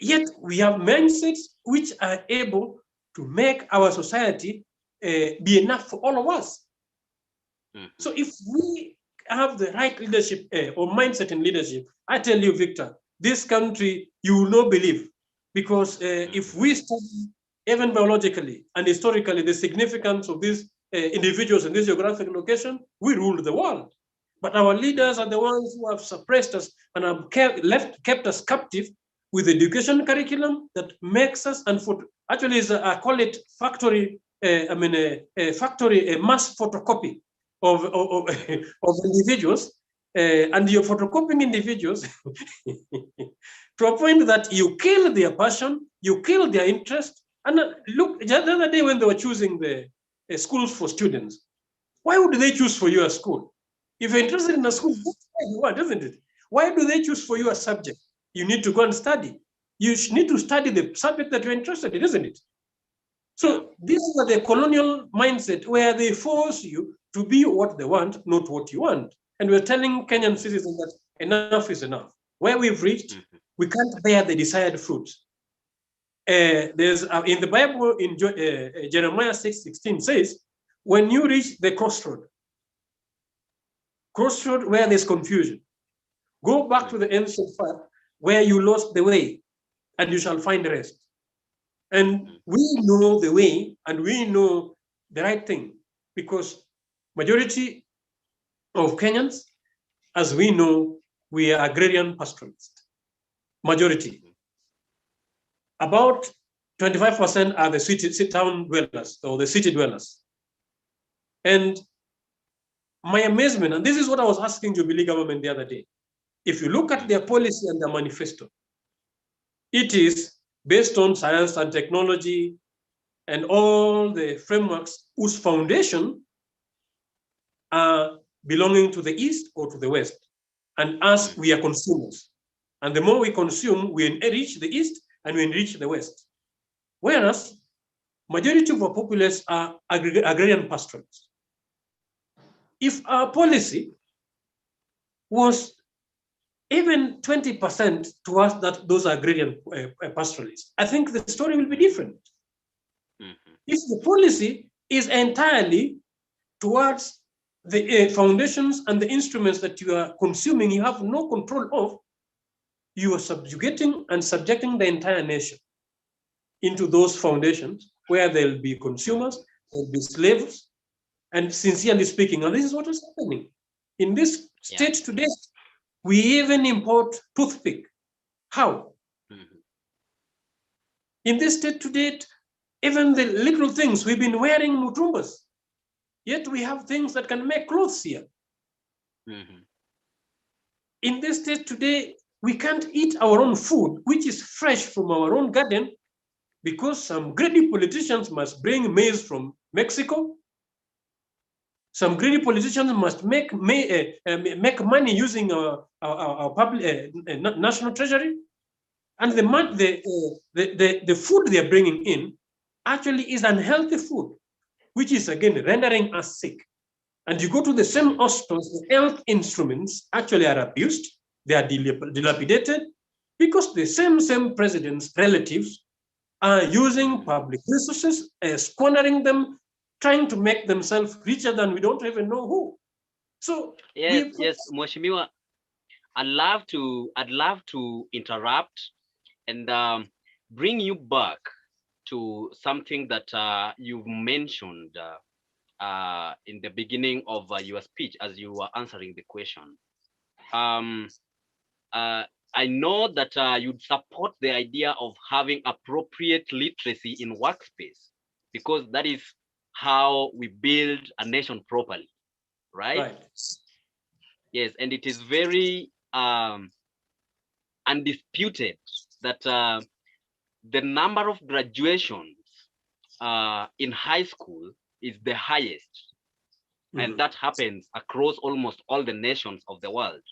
Yet we have mindsets which are able to make our society be enough for all of us. So if we have the right leadership or mindset in leadership, I tell you, Victor, this country, you will not believe, because if we study even biologically and historically the significance of these individuals in this geographic location, we ruled the world. But our leaders are the ones who have suppressed us and have kept us captive with education curriculum that makes us, and actually I call it factory, a mass photocopy of individuals, and you're photocopying individuals to a point that you kill their passion, you kill their interest. And look, the other day when they were choosing the schools for students, why would they choose for you a school? If you're interested in a school, that's what you want, isn't it? Why do they choose for you a subject? You need to go and study. You need to study the subject that you're interested in, isn't it? So this is the colonial mindset where they force you to be what they want, not what you want. And we're telling Kenyan citizens that enough is enough. Where we've reached, we can't bear the desired fruits. there's in the Bible in Jeremiah 6:16 says, when you reach the crossroad where there's confusion, go back to the ancient path where you lost the way, and you shall find the rest. And we know the way, and we know the right thing, because majority of Kenyans, as we know, we are agrarian pastoralists. Majority. About 25% are the town dwellers or the city dwellers. And my amazement, and this is what I was asking Jubilee government the other day, if you look at their policy and their manifesto, it is based on science and technology and all the frameworks whose foundation are belonging to the East or to the West. And us, we are consumers. And the more we consume, we enrich the East and we enrich the West. Whereas majority of our populace are agrarian pastoralists. If our policy was even 20% towards those agrarian pastoralists, I think the story will be different. If the policy is entirely towards the foundations and the instruments that you are consuming, you have no control of, you are subjugating and subjecting the entire nation into those foundations where there'll be consumers, there'll be slaves, and sincerely speaking, and this is what is happening. In this state today, we even import toothpick. How? In this state today, even the little things, we've been wearing mutumbas, yet we have things that can make clothes here. In this state today, we can't eat our own food, which is fresh from our own garden, because some greedy politicians must bring maize from Mexico. Some greedy politicians must make money using our public national treasury, and the food they are bringing in actually is unhealthy food, which is again rendering us sick. And you go to the same hospitals, the health instruments actually are abused, they are dilapidated, because the same president's relatives are using public resources, squandering them, trying to make themselves richer than we don't even know who. So yes, Mheshimiwa, I'd love to interrupt and bring you back to something that you've mentioned in the beginning of your speech as you were answering the question. I know that you'd support the idea of having appropriate literacy in workspace, because that is how we build a nation properly, right? Yes, and it is very undisputed that the number of graduations in high school is the highest, and that happens across almost all the nations of the world.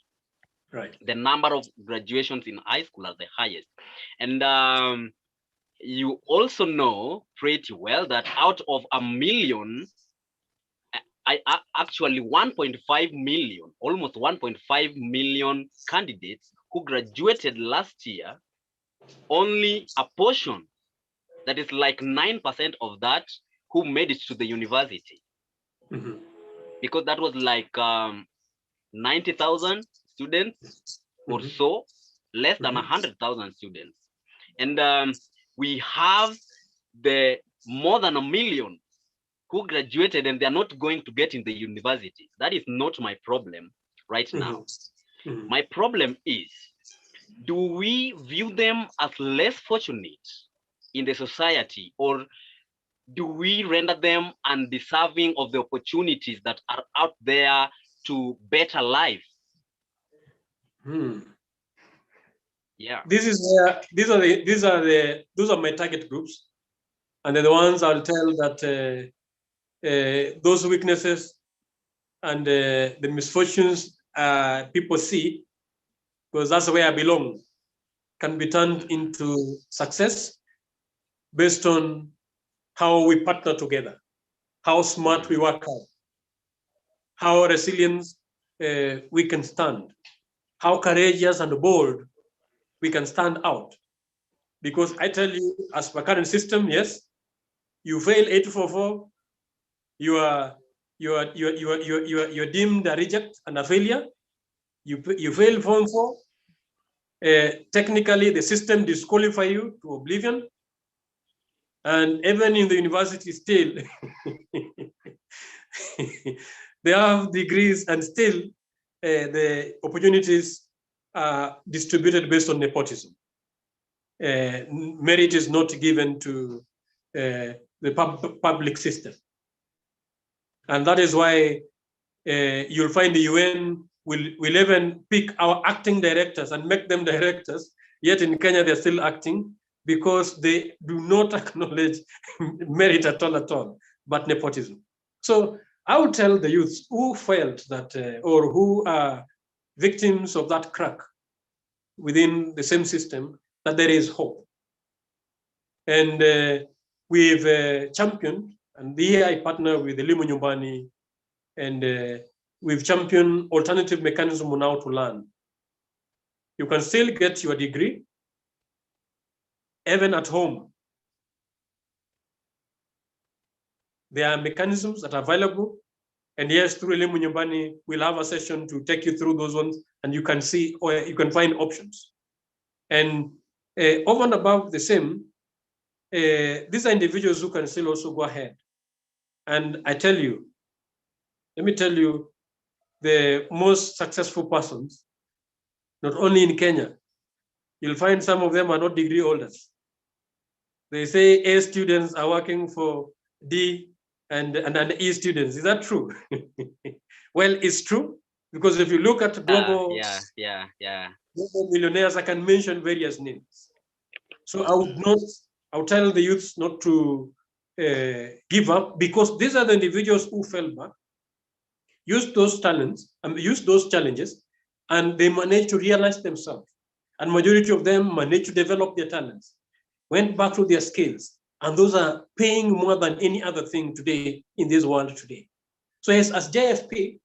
The number of graduations in high school are the highest. And you also know pretty well that out of a million, actually 1.5 million, almost 1.5 million candidates who graduated last year, only a portion, that is like 9% of that, who made it to the university. Because that was like 90,000 students or so, less than 100,000 students. And we have the more than 1 million who graduated and they're not going to get in the university. That is not my problem right now. My problem is, do we view them as less fortunate in the society, or do we render them undeserving of the opportunities that are out there to better life? Yeah. This is where those are my target groups, and they're the ones I'll tell that those weaknesses and the misfortunes people see, because that's where I belong, can be turned into success based on how we partner together, how smart we work out, how resilient we can stand, how courageous and bold we can stand out. Because I tell you, as per current system, yes, you fail 844, you are deemed a reject and a failure. You fail Form 4. Technically, the system disqualify you to oblivion. And even in the university still, they have degrees and still the opportunities are distributed based on nepotism. Merit is not given to the public system. And that is why you'll find the UN will even pick our acting directors and make them directors, yet in Kenya they're still acting because they do not acknowledge merit at all, but nepotism. So I would tell the youths who felt that, or who are victims of that crack within the same system, that there is hope. And we've championed, and here I partner with the Elimu Nyumbani, and we've championed alternative mechanism on how to learn. You can still get your degree, even at home. There are mechanisms that are available. And yes, through Elimu Nyumbani, we'll have a session to take you through those ones, and you can see, or you can find options. And over and above the same, these are individuals who can still also go ahead. And I tell you, let me tell you, the most successful persons, not only in Kenya, you'll find some of them are not degree holders. They say A students are working for D and E students. Is that true? Well, it's true, because if you look at global, global millionaires, I can mention various names. So I would tell the youths not to give up, because these are the individuals who fell back, used those talents, and used those challenges, and they managed to realize themselves. And majority of them managed to develop their talents, went back to their skills, and those are paying more than any other thing today in this world today. So as JFP,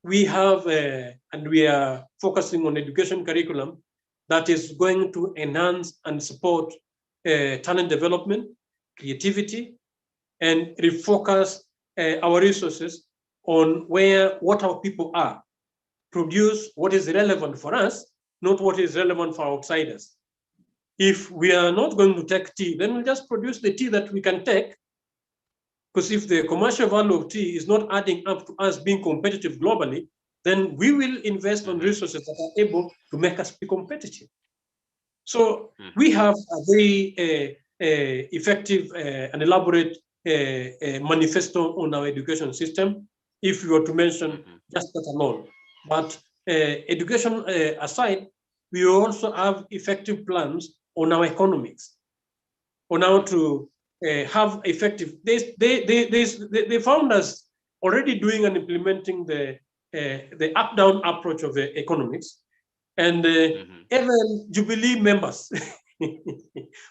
we have, and we are focusing on education curriculum that is going to enhance and support talent development, creativity, and refocus our resources on what our people are, produce what is relevant for us, not what is relevant for outsiders. If we are not going to take tea, then we'll just produce the tea that we can take, because if the commercial value of tea is not adding up to us being competitive globally, then we will invest on resources that are able to make us be competitive. So we have a very effective and elaborate manifesto on our education system, if you were to mention just that alone. But education aside, we also have effective plans on our economics, on how to have effective. They found us already doing and implementing the up-down approach of the economics, and even Jubilee members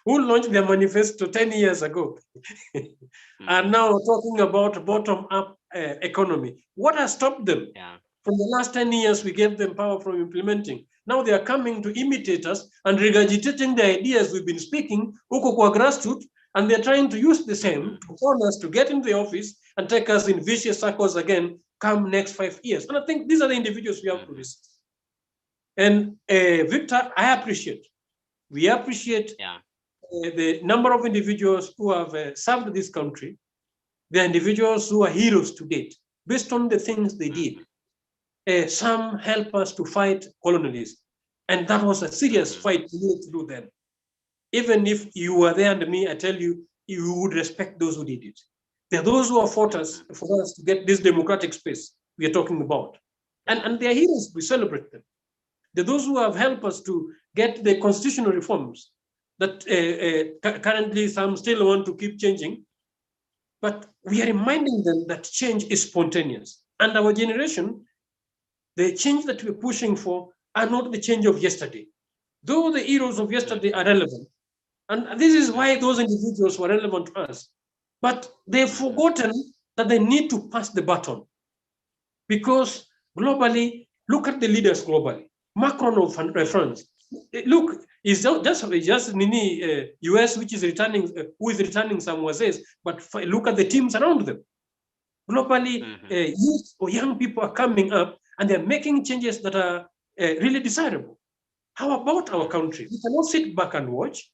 who launched their manifesto 10 years ago are now talking about bottom-up economy. What has stopped them? From the last 10 years, we gave them power from implementing. Now they are coming to imitate us and regurgitating the ideas we've been speaking, huko kwa grassroots, and they're trying to use the same to warn us to get into the office and take us in vicious circles again come next 5 years. And I think these are the individuals we have to resist. And Victor, we appreciate the number of individuals who have served this country. They are individuals who are heroes to date, based on the things they did. Some help us to fight colonialism. And that was a serious fight we needed to do then. Even if you were there under me, I tell you, you would respect those who did it. There are those who have fought us for us to get this democratic space we are talking about. And they are heroes, we celebrate them. There are those who have helped us to get the constitutional reforms that currently some still want to keep changing. But we are reminding them that change is spontaneous. And our generation, the change that we're pushing for are not the change of yesterday. Though the heroes of yesterday are relevant, and this is why those individuals were relevant to us, but they've forgotten that they need to pass the baton. Because globally, look at the leaders globally. Macron of France, look, it's just Nini US, which is returning, who is returning some wazes, but look at the teams around them. Globally, youth or young people are coming up and they're making changes that are really desirable. How about our country? We cannot sit back and watch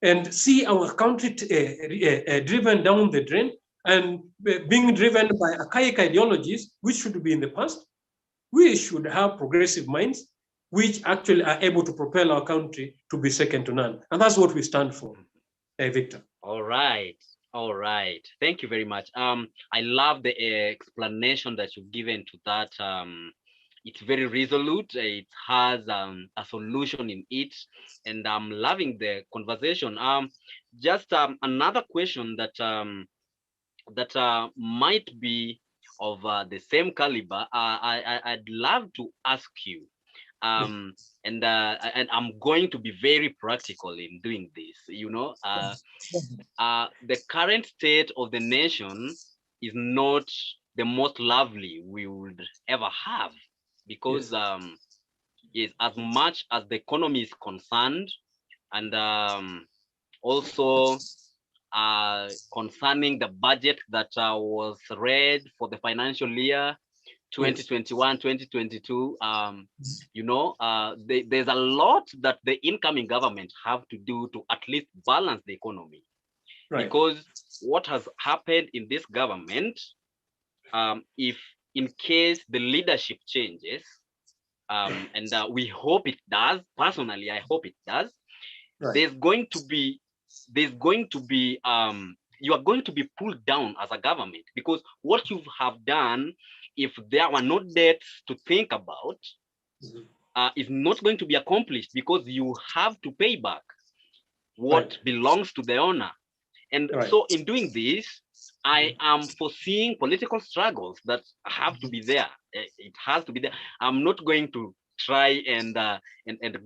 and see our country driven down the drain and being driven by archaic ideologies, which should be in the past. We should have progressive minds, which actually are able to propel our country to be second to none. And that's what we stand for, Victor. All right. All right. Thank you very much. I love the explanation that you've given to that. It's very resolute. It has a solution in it, and I'm loving the conversation. Just another question that might be of the same caliber. I'd love to ask you. And I'm going to be very practical in doing this. You know, the current state of the nation is not the most lovely we would ever have, because yes, as much as the economy is concerned, and also concerning the budget that was read for the financial year 2021, 2022, you know, there's a lot that the incoming government have to do to at least balance the economy. Right. Because what has happened in this government, if in case the leadership changes, and we hope it does, personally, I hope it does, right, you are going to be pulled down as a government, because what you have done, if there were no debts to think about, is not going to be accomplished, because you have to pay back what belongs to the owner. And so in doing this, I am foreseeing political struggles that have to be there. It has to be there. I'm not going to try and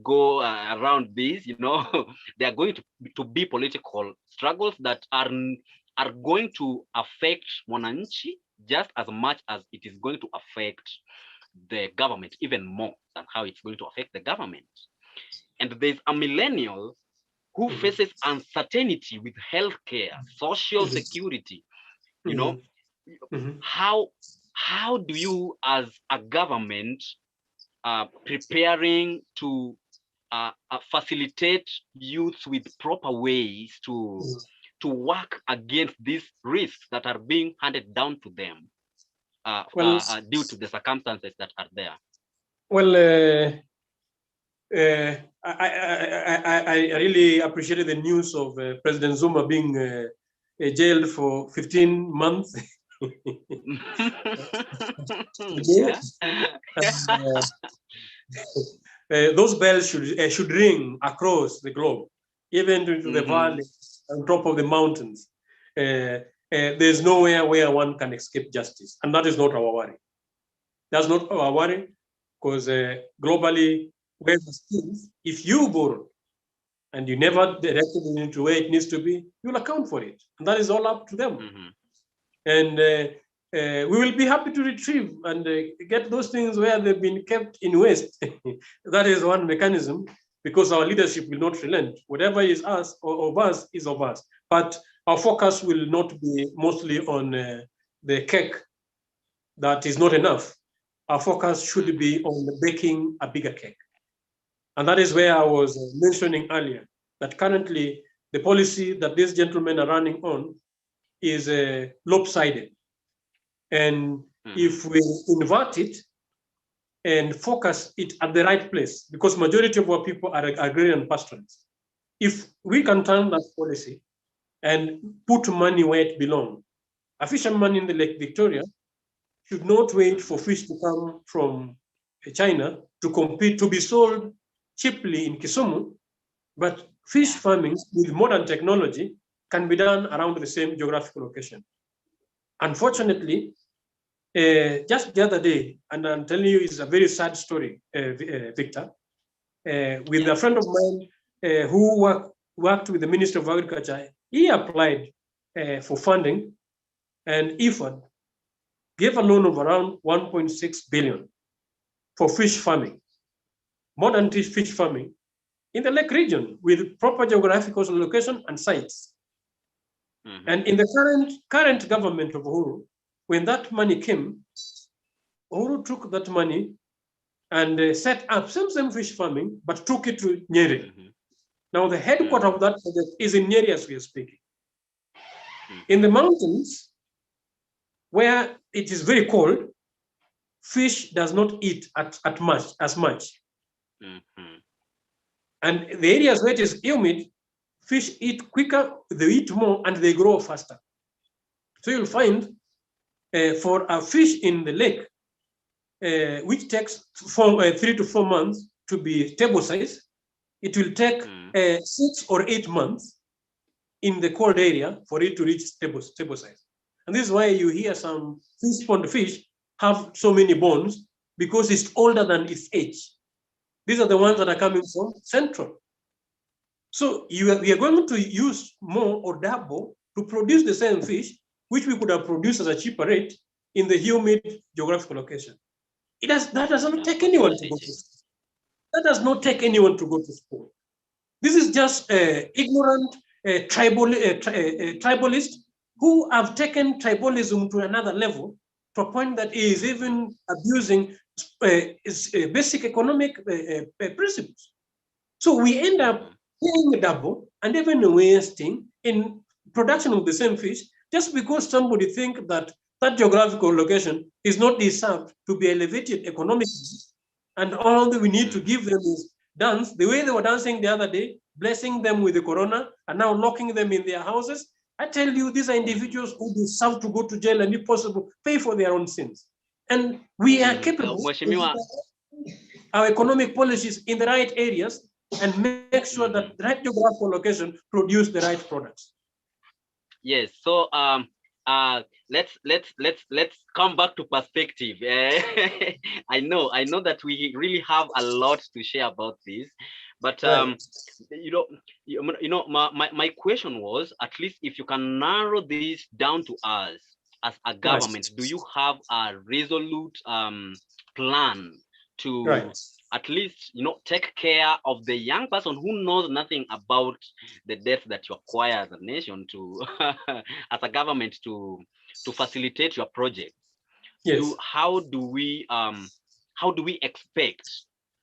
go around this, you know. They are going to be political struggles that are going to affect Mwananchi just as much as it is going to affect the government, even more than how it's going to affect the government. And there's a millennial who faces uncertainty with healthcare, social security. You know, how do you, as a government, preparing to facilitate youth with proper ways to work against these risks that are being handed down to them due to the circumstances that are there? Well, I really appreciated the news of President Juma being jailed for 15 months. Yeah. Those bells should ring across the globe, even to the valley, on top of the mountains. There's nowhere where one can escape justice, and that is not our worry. That's not our worry, because globally, where the skills, if you borrow and you never directed it into where it needs to be, you'll account for it. And that is all up to them. And we will be happy to retrieve and get those things where they've been kept in waste. That is one mechanism, because our leadership will not relent. Whatever is us or of us is of us. But our focus will not be mostly on the cake that is not enough. Our focus should be on baking a bigger cake. And that is where I was mentioning earlier, that currently the policy that these gentlemen are running on is lopsided. And if we invert it and focus it at the right place, because majority of our people are agrarian pastoralists, if we can turn that policy and put money where it belongs, a fisherman in the Lake Victoria should not wait for fish to come from China to compete, to be sold cheaply in Kisumu, but fish farming with modern technology can be done around the same geographical location. Unfortunately, just the other day, and I'm telling you, it's a very sad story, Victor, with a friend of mine who worked with the Ministry of Agriculture. He applied for funding, and IFAD gave a loan of around 1.6 billion for fish farming. modern fish farming in the lake region with proper geographical location and sites. And in the current government of Uhuru, when that money came, Uhuru took that money and set up same fish farming, but took it to Nyeri. Now the headquarters of that project is in Nyeri as we are speaking. In the mountains, where it is very cold, fish does not eat as much. And the areas where it is humid, fish eat quicker, they eat more, and they grow faster. So you'll find for a fish in the lake, which takes 3 to 4 months to be table size, it will take 6 or 8 months in the cold area for it to reach table size. And this is why you hear some pond fish have so many bones, because it's older than its age. These are the ones that are coming from Central. So we are going to use more or double to produce the same fish, which we could have produced at a cheaper rate in the humid geographical location. That does not take anyone to go to school. That does not take anyone to go to school. This is just ignorant tribalists who have taken tribalism to another level, to a point that is even abusing basic economic principles. So we end up paying double and even wasting in production of the same fish, just because somebody thinks that that geographical location is not deserved to be elevated economically, and all that we need to give them is dance the way they were dancing the other day, blessing them with the corona, and now locking them in their houses. I tell you, these are individuals who deserve to go to jail and, if possible, pay for their own sins. And we are capable of our economic policies in the right areas and make sure that the right geographical location produce the right products. Yes. So let's come back to perspective. I know that we really have a lot to share about this, but my question was, at least if you can narrow this down to us as a government, do you have a resolute plan to at least take care of the young person who knows nothing about the debt that you acquire as a nation, to as a government, to facilitate your project? Yes. How do we expect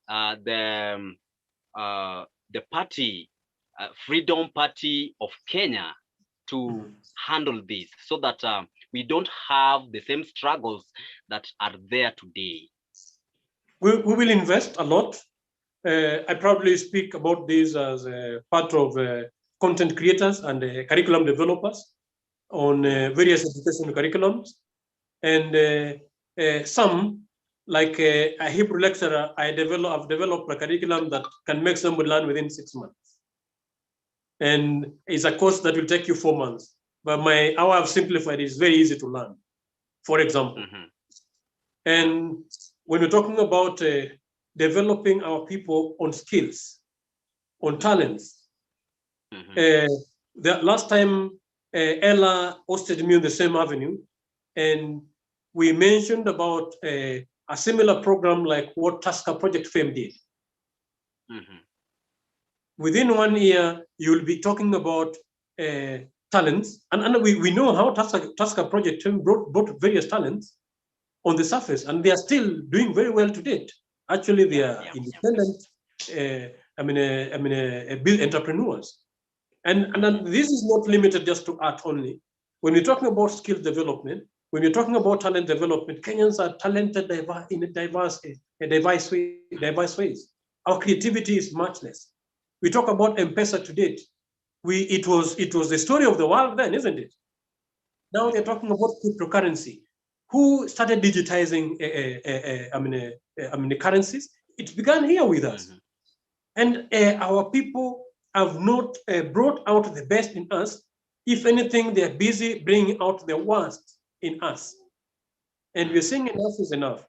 the party, Freedom Party of Kenya, to handle this, so that we don't have the same struggles that are there today? We will invest a lot. I probably speak about this as a part of content creators and curriculum developers on various education curriculums. And some, like a Hebrew lecturer, I've developed a curriculum that can make somebody learn within 6 months. And it's a course that will take you 4 months. But how I've simplified it is very easy to learn, for example. And when we're talking about developing our people on skills, on talents, the last time Ella hosted me on the same avenue, and we mentioned about a similar program like what Tusker Project Fame did. Within 1 year, you'll be talking about talents, and we know how Tusker Project Fame brought various talents on the surface, and they are still doing very well to date. Actually, they are independent, entrepreneurs. And this is not limited just to art only. When we're talking about skill development, when you're talking about talent development, Kenyans are talented in diverse ways. Our creativity is matchless. We talk about M-Pesa to date. It was the story of the world then, isn't it? Now they're talking about cryptocurrency. Who started digitizing currencies? It began here with us. And our people have not brought out the best in us. If anything, they're busy bringing out the worst in us. And we're saying enough is enough.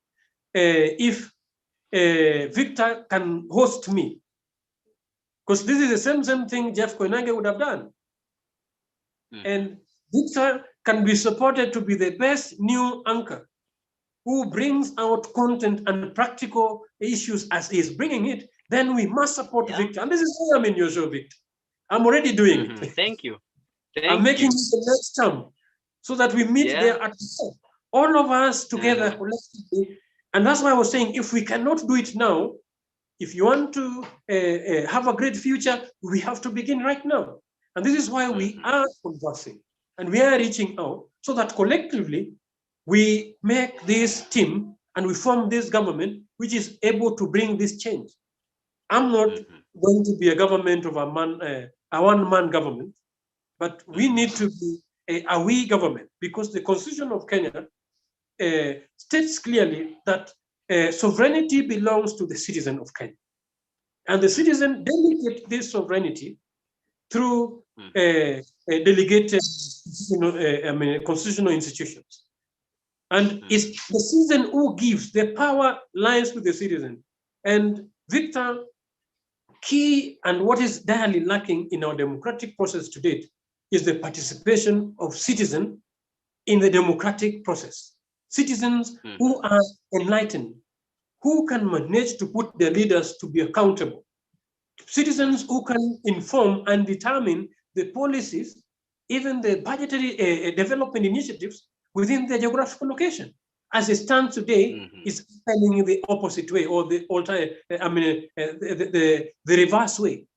If Victor can host me, because this is the same thing Jeff Koinange would have done. And Victor can be supported to be the best new anchor who brings out content and practical issues as he is bringing it, then we must support Victor. And this is why I'm in your show, Victor. I'm already doing it. Thank you. I'm making it the next term so that we meet there at the top. All of us together collectively. And that's why I was saying, if we cannot do it now, if you want to have a great future, we have to begin right now. And this is why we are conversing and we are reaching out so that collectively we make this team and we form this government which is able to bring this change. I'm not going to be a government of a one-man government, but we need to be a we government, because the Constitution of Kenya states clearly that sovereignty belongs to the citizen of Kenya. And the citizen delegates this sovereignty through delegated constitutional institutions. And it's the citizen who gives. The power lies with the citizen. And Victor, key and what is direly lacking in our democratic process to date is the participation of citizens in the democratic process. Citizens who are enlightened, who can manage to put their leaders to be accountable. Citizens who can inform and determine the policies, even the budgetary development initiatives within their geographical location. As it stands today, is happening the opposite way, or the the reverse way.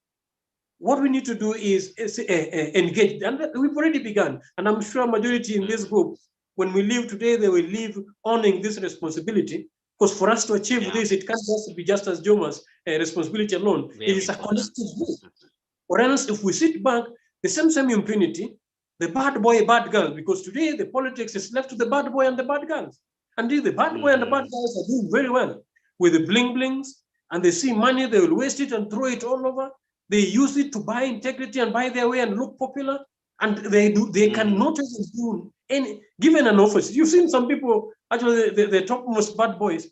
What we need to do is engage, and we've already begun. And I'm sure a majority in this group, when we leave today, they will leave owning this responsibility. Because for us to achieve this, it can't just be just as Juma's responsibility alone. It is a collective move. Or else, if we sit back, the same impunity, the bad boy, bad girl, because today the politics is left to the bad boy and the bad girls. And the bad boy and the bad girls are doing very well with the bling blings, and they see money, they will waste it and throw it all over. They use it to buy integrity and buy their way and look popular. And they cannot even do any, given an office. You've seen some people, actually the topmost bad boys,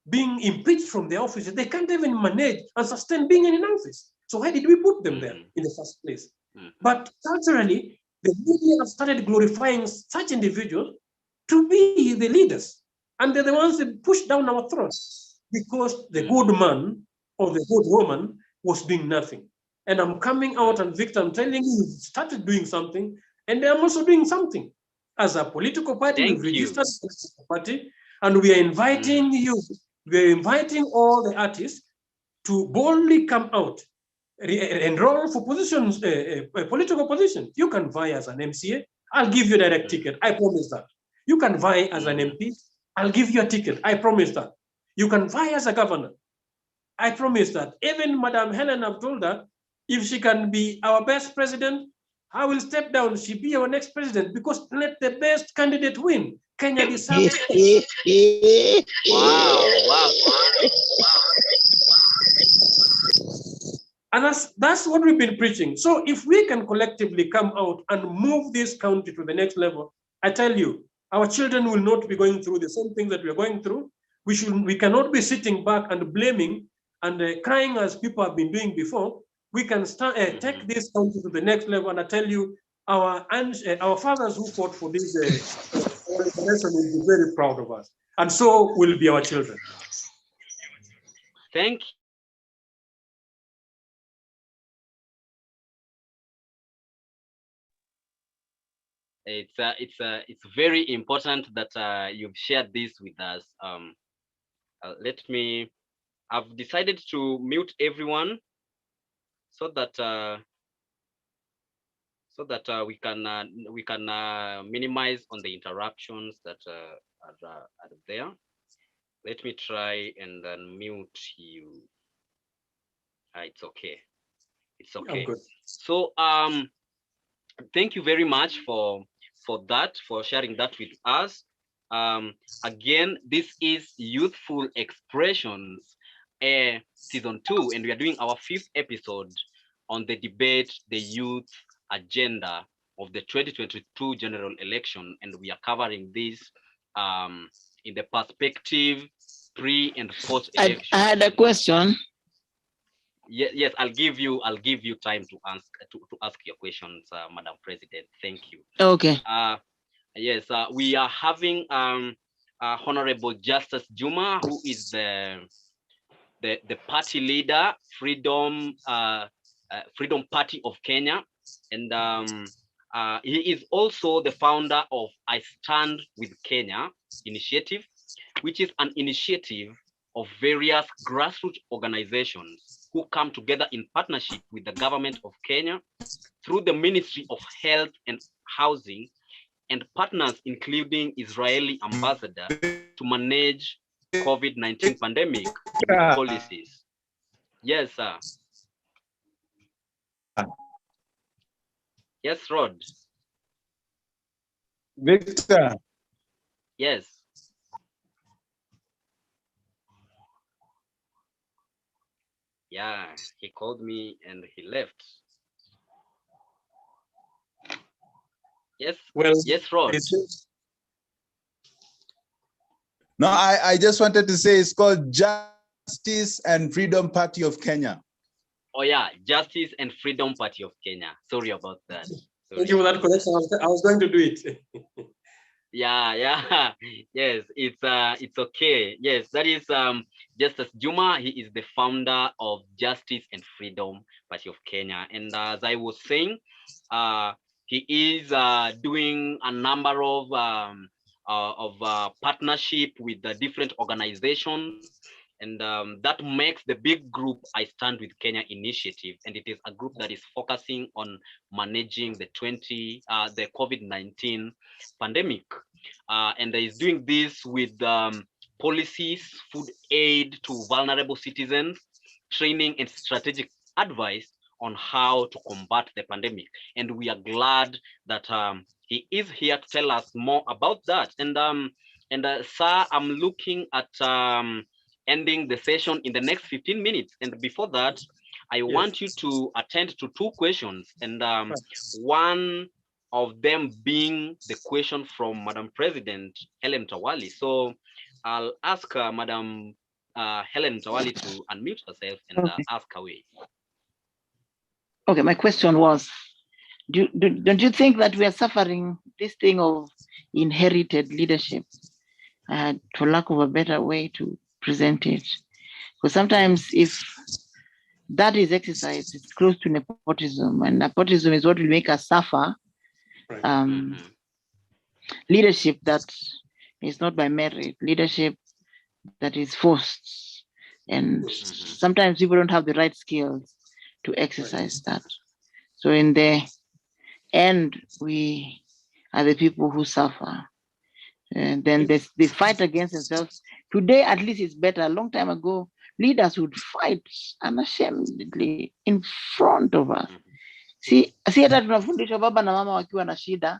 being impeached from their offices. They can't even manage and sustain being in an office. So why did we put them there in the first place? But culturally, the media have started glorifying such individuals to be the leaders. And they're the ones that push down our throats, because the good man or the good woman was doing nothing. And I'm coming out, and Victor, I'm telling you, we started doing something, and I'm also doing something. As a political party, we've registered a political party, and we are inviting you, we are inviting all the artists to boldly come out, enroll for positions, political positions. You can vie as an MCA, I'll give you a direct ticket, I promise that. You can vie as an MP, I'll give you a ticket, I promise that. You can vie as a governor, I promise that. Even Madam Helen, I've told her, if she can be our best president, I will step down. She'll be our next president, because let the best candidate win. Kenya deserves it. Wow. And that's what we've been preaching. So if we can collectively come out and move this country to the next level, I tell you, our children will not be going through the same things that we are going through. We cannot be sitting back and blaming and crying as people have been doing before. We can start take this country to the next level. And I tell you, our fathers who fought for this liberation will be very proud of us. And so will be our children. Thank you. It's very important that you've shared this with us. I've decided to mute everyone so that we can minimize on the interruptions that are there. Let me try and then mute you. It's okay. It's okay. So thank you very much for sharing that with us. Again, this is Youthful Expressions season 2, and we are doing our 5th episode on the debate, the youth agenda of the 2022 general election, and we are covering this in the perspective pre and post election. I had a question. Yes, I'll give you time to ask your questions, Madam President. Thank you. Okay. Yes, we are having Honorable Justus Juma, who is the the party leader, Freedom Party of Kenya, and he is also the founder of I Stand with Kenya initiative, which is an initiative of various grassroots organizations who come together in partnership with the government of Kenya through the Ministry of Health and Housing and partners including Israeli ambassador to manage COVID-19 pandemic policies. Yes, sir. Yes, Rod. Victor. Yes. Yeah, he called me and he left. Yes. Well, yes, Rod. No, I just wanted to say it's called Justice and Freedom Party of Kenya. Oh yeah, Justice and Freedom Party of Kenya. Sorry about that. Sorry. Thank you for that correction. I was going to do it. Yeah. Yes, it's okay. Yes, that is Justus Juma. He is the founder of Justice and Freedom Party of Kenya. And as I was saying, he is doing a number of partnership with the different organizations. And that makes the big group I Stand with Kenya initiative. And it is a group that is focusing on managing the COVID-19 pandemic. And is doing this with policies, food aid to vulnerable citizens, training and strategic advice on how to combat the pandemic. And we are glad that he is here to tell us more about that. And sir, I'm looking at ending the session in the next 15 minutes. And before that, I want you to attend to two questions. And one of them being the question from Madam President Helen Tawali. So I'll ask Madam Helen Tawali to unmute herself and ask away. Okay, my question was, don't you think that we are suffering this thing of inherited leadership, for lack of a better way to present it? Because sometimes if that is exercised, it's close to nepotism, and nepotism is what will make us suffer. Leadership that is not by merit, leadership that is forced. And sometimes people don't have the right skills to exercise that. So in the end, we are the people who suffer. And then they fight against themselves. Today, at least it's better. A long time ago, leaders would fight unashamedly in front of us. See hata tunafundisha baba na mama wakiwa na shida,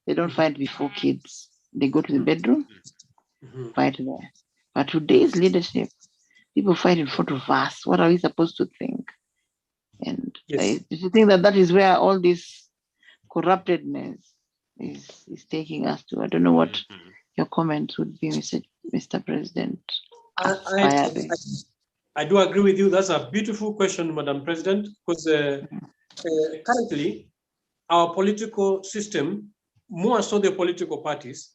they don't fight before kids. They go to the bedroom, fight there. But today's leadership, people fight in front of us. What are we supposed to think? And do you think that is where all this corruptedness is taking us to? I don't know what your comments would be, Mr. President. I do agree with you. That's a beautiful question, Madam President, because currently our political system, more so the political parties,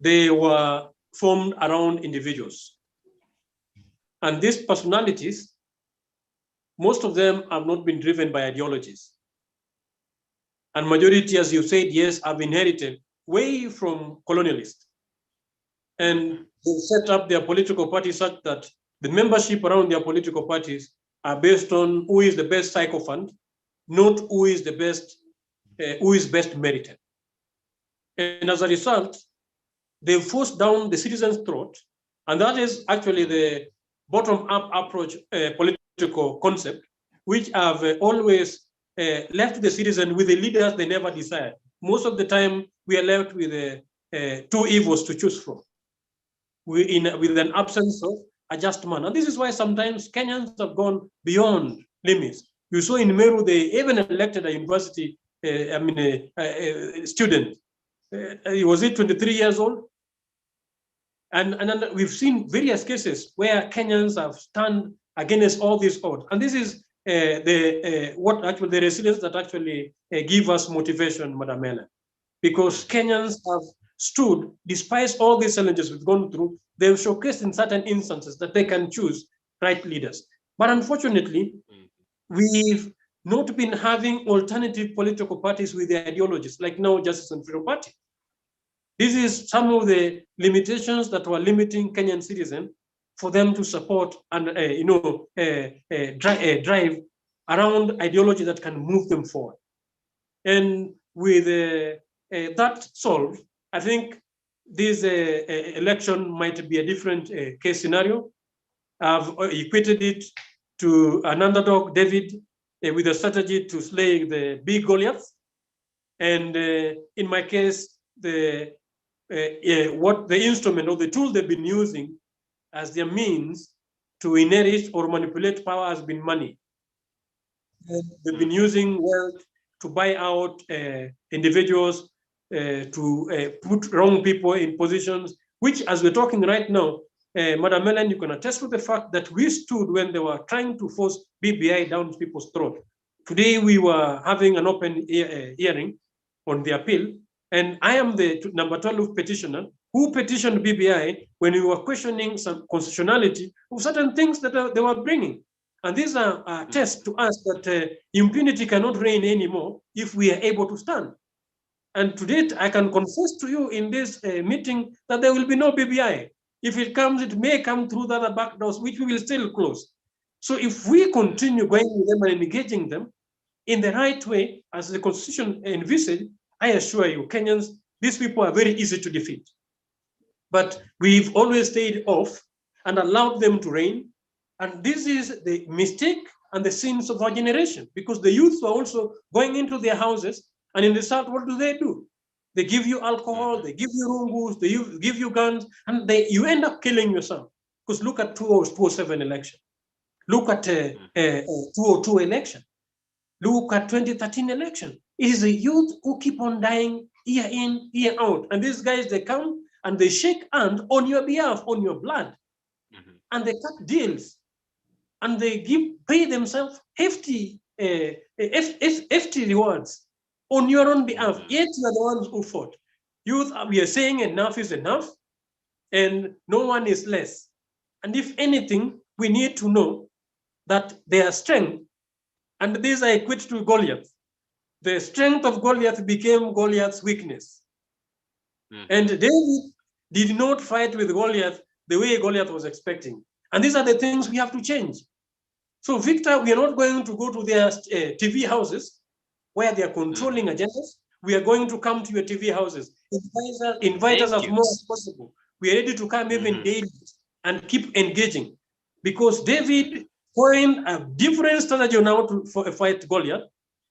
they were formed around individuals. And these personalities, most of them have not been driven by ideologies. And majority, as you said, yes, have inherited way from colonialists. And they set up their political parties such that the membership around their political parties are based on who is the best sycophant, not who is the best, who is best merited. And as a result, they force down the citizens' throat. And that is actually the bottom-up approach political concept, which have always left the citizen with the leaders they never desired. Most of the time, we are left with two evils to choose from, with an absence of a just man. And this is why sometimes Kenyans have gone beyond limits. You saw in Meru, they even elected a university student. Was it 23 years old? And we've seen various cases where Kenyans have stand against all these odds. And this is what actually the resilience that actually give us motivation, Madam Ellen, because Kenyans have stood, despite all these challenges we've gone through, they've showcased in certain instances that they can choose right leaders. But unfortunately, we've not been having alternative political parties with their ideologies, like now Justice and Freedom Party. This is some of the limitations that were limiting Kenyan citizens for them to support and drive around ideology that can move them forward. And with that solved, I think this election might be a different case scenario. I've equated it to an underdog, David, with a strategy to slay the big Goliath. And in my case, what the instrument or the tool they've been using as their means to inherit or manipulate power has been money. And they've been using wealth to buy out individuals, to put wrong people in positions, which, as we're talking right now, Madam Ellen, you can attest to the fact that we stood when they were trying to force BBI down people's throat. Today, we were having an open hearing on the appeal, and I am the number 12 petitioner who petitioned BBI when we were questioning some constitutionality of certain things that they were bringing. And these are tests to us that impunity cannot reign anymore if we are able to stand. And to date, I can confess to you in this meeting that there will be no BBI. If it comes, it may come through the other back doors, which we will still close. So if we continue going with them and engaging them in the right way, as the Constitution envisaged, I assure you, Kenyans, these people are very easy to defeat. But we've always stayed off and allowed them to reign. And this is the mistake and the sins of our generation, because the youth are also going into their houses, and in the South, what do? They give you alcohol, they give you rungus, they give you guns, and you end up killing yourself. Because look at 2007 election. Look at 2002 election. Look at 2013 election. It is the youth who keep on dying year in, year out. And these guys, they come and they shake hands on your behalf, on your blood. And they cut deals. And they pay themselves hefty rewards on your own behalf. Yet you are the ones who fought. Youth, we are saying enough is enough, and no one is less. And if anything, we need to know that their strength, and this I equate to Goliath, the strength of Goliath became Goliath's weakness. And David did not fight with Goliath the way Goliath was expecting. And these are the things we have to change. So, Victor, we are not going to go to their TV houses where they are controlling agendas. We are going to come to your TV houses. Invite us as more as possible. We are ready to come even daily and keep engaging. Because David coined a different strategy now to fight Goliath.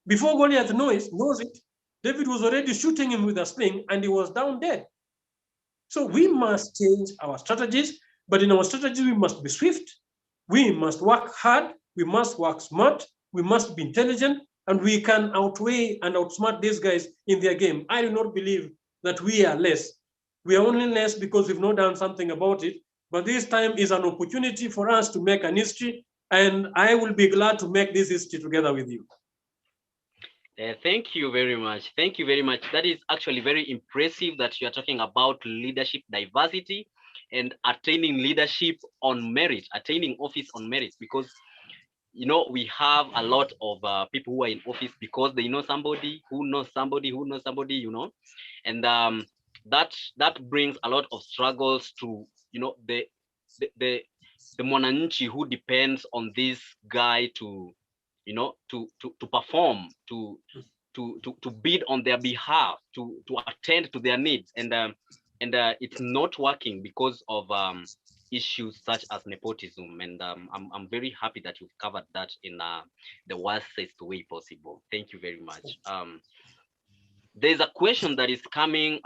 Before Goliath knows it, David was already shooting him with a sling and he was down dead. So we must change our strategies, but in our strategies, we must be swift. We must work hard. We must work smart. We must be intelligent, and we can outweigh and outsmart these guys in their game. I do not believe that we are less. We are only less because we've not done something about it. But this time is an opportunity for us to make an history, and I will be glad to make this history together with you. Thank you very much. Thank you very much. That is actually very impressive that you are talking about leadership diversity and attaining leadership on merit, attaining office on merit, because we have a lot of people who are in office because they know somebody who knows somebody who knows somebody, and that brings a lot of struggles to the mwananchi who depends on this guy to to perform, to bid on their behalf, to attend to their needs, and it's not working because of issues such as nepotism. And I'm very happy that you've covered that in the worstest way possible. Thank you very much. There's a question that is coming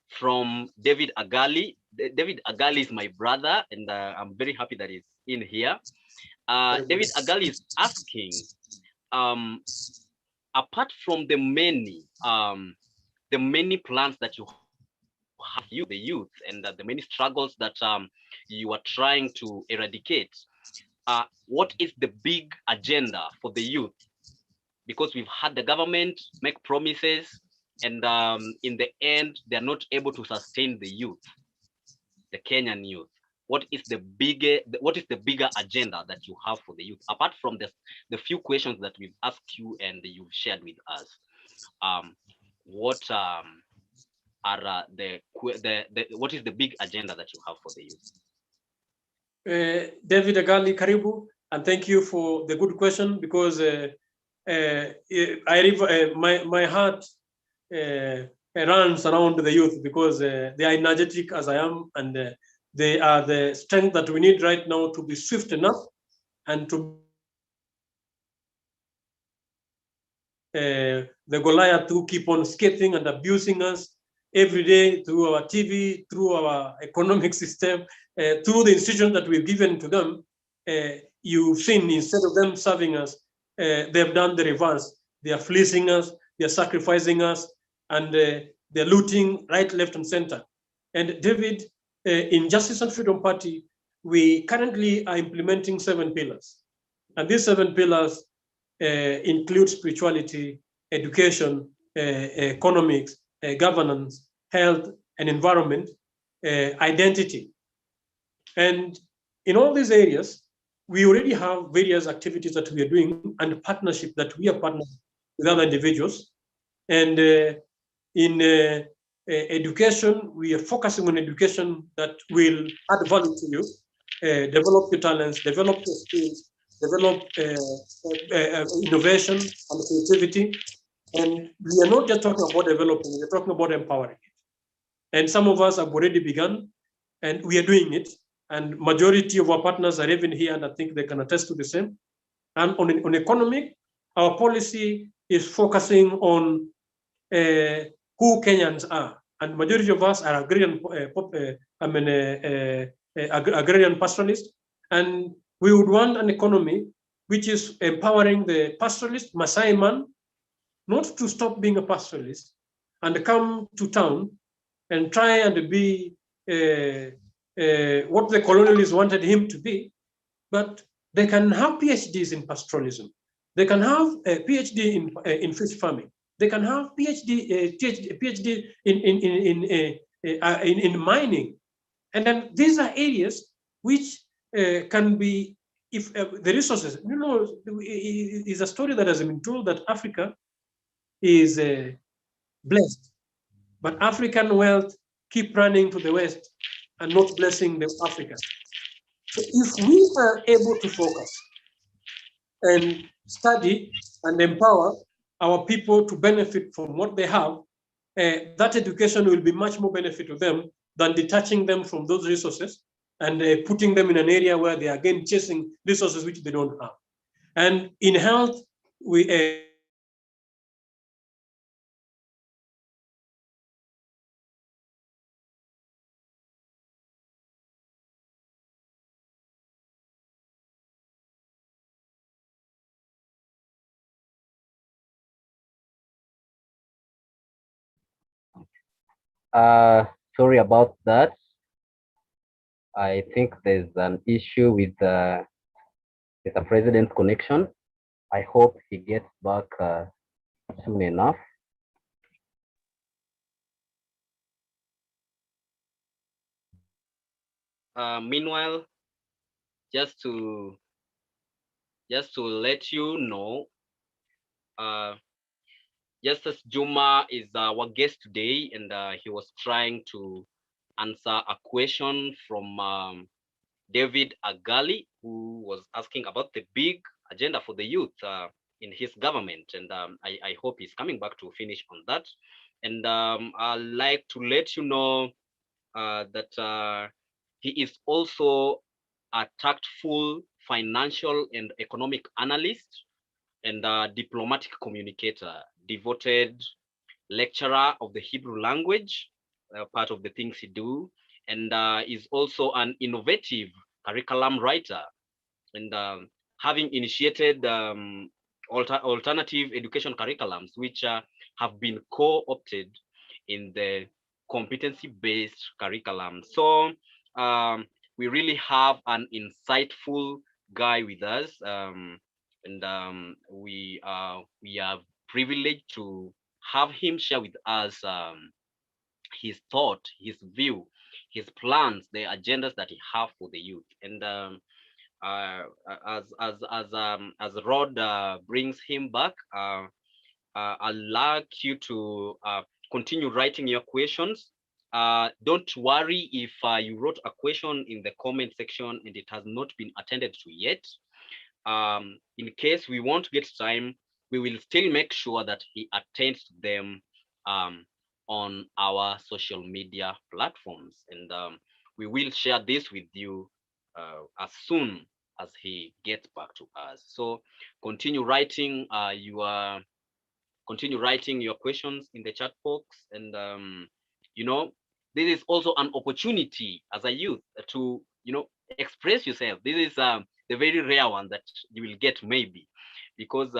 from David Agali. David Agali is my brother, and I'm very happy that he's in here. David Agali is asking, apart from the many plans that you have, the youth, and the many struggles that you are trying to eradicate, what is the big agenda for the youth? Because we've had the government make promises, and in the end, they're not able to sustain the youth, the Kenyan youth. what is the bigger agenda that you have for the youth, apart from the few questions that we've asked you and you've shared with us? What are what is the big agenda that you have for the youth? David Agali, karibu, and thank you for the good question, because my heart runs around the youth, because they are energetic as I am, and they are the strength that we need right now to be swift enough and to the Goliath who keep on scathing and abusing us every day through our TV, through our economic system, through the institutions that we've given to them. You've seen, instead of them serving us, they've done the reverse. They are fleecing us, they are sacrificing us, and they're looting right, left, and center. And David, in Justice and Freedom Party, we currently are implementing 7 pillars. And these 7 pillars include spirituality, education, economics, governance, health and environment, identity. And in all these areas, we already have various activities that we are doing and partnership that we are partnering with other individuals. And in education, we are focusing on education that will add value to you, develop your talents, develop your skills, develop innovation and creativity. And we are not just talking about developing, we're talking about empowering it. And some of us have already begun, and we are doing it. And majority of our partners are even here, and I think they can attest to the same. And on economic, our policy is focusing on who Kenyans are. And majority of us are agrarian, agrarian pastoralists. And we would want an economy which is empowering the pastoralist, Maasai man, not to stop being a pastoralist and come to town and try and be what the colonialists wanted him to be, but they can have PhDs in pastoralism. They can have a PhD in fish farming. They can have PhD in mining. And then these are areas which can be, if the resources, you know, is a story that has been told that Africa is blessed, but African wealth keep running to the West and not blessing the Africa. So if we are able to focus and study and empower our people to benefit from what they have, that education will be much more benefit to them than detaching them from those resources and putting them in an area where they are again chasing resources which they don't have. And in health, we Sorry about that. I think there's an issue with the president's connection. I hope he gets back soon enough. Meanwhile, just to let you know, Justus Juma is our guest today, and he was trying to answer a question from David Agali, who was asking about the big agenda for the youth in his government. And I hope he's coming back to finish on that. And I'd like to let you know that he is also a tactful financial and economic analyst and a diplomatic communicator, devoted lecturer of the Hebrew language, part of the things he do, and is also an innovative curriculum writer, and having initiated alternative education curriculums, which have been co-opted in the competency-based curriculum. So we really have an insightful guy with us, and we are privileged to have him share with us his thought, his view, his plans, the agendas that he have for the youth. And as Rod brings him back, I'd like you to continue writing your questions. Don't worry if you wrote a question in the comment section and it has not been attended to yet. In case we won't get time, we will still make sure that he attends to them on our social media platforms. And we will share this with you as soon as he gets back to us. So continue writing your questions in the chat box. And you know, this is also an opportunity as a youth to, you know, express yourself. This is the very rare one that you will get, maybe, because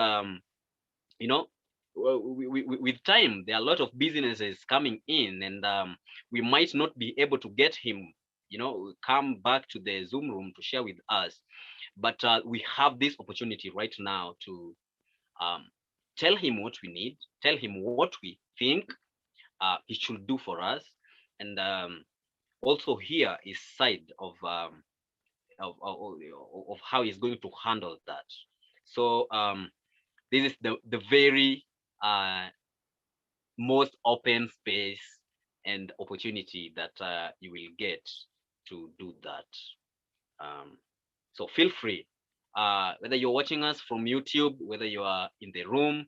you know, with time there are a lot of businesses coming in, and we might not be able to get him, you know, come back to the Zoom room to share with us, but we have this opportunity right now to tell him what we need, tell him what we think he should do for us, and also hear his side of how he's going to handle that. So this is the very most open space and opportunity that you will get to do that. So feel free, whether you're watching us from YouTube, whether you are in the room,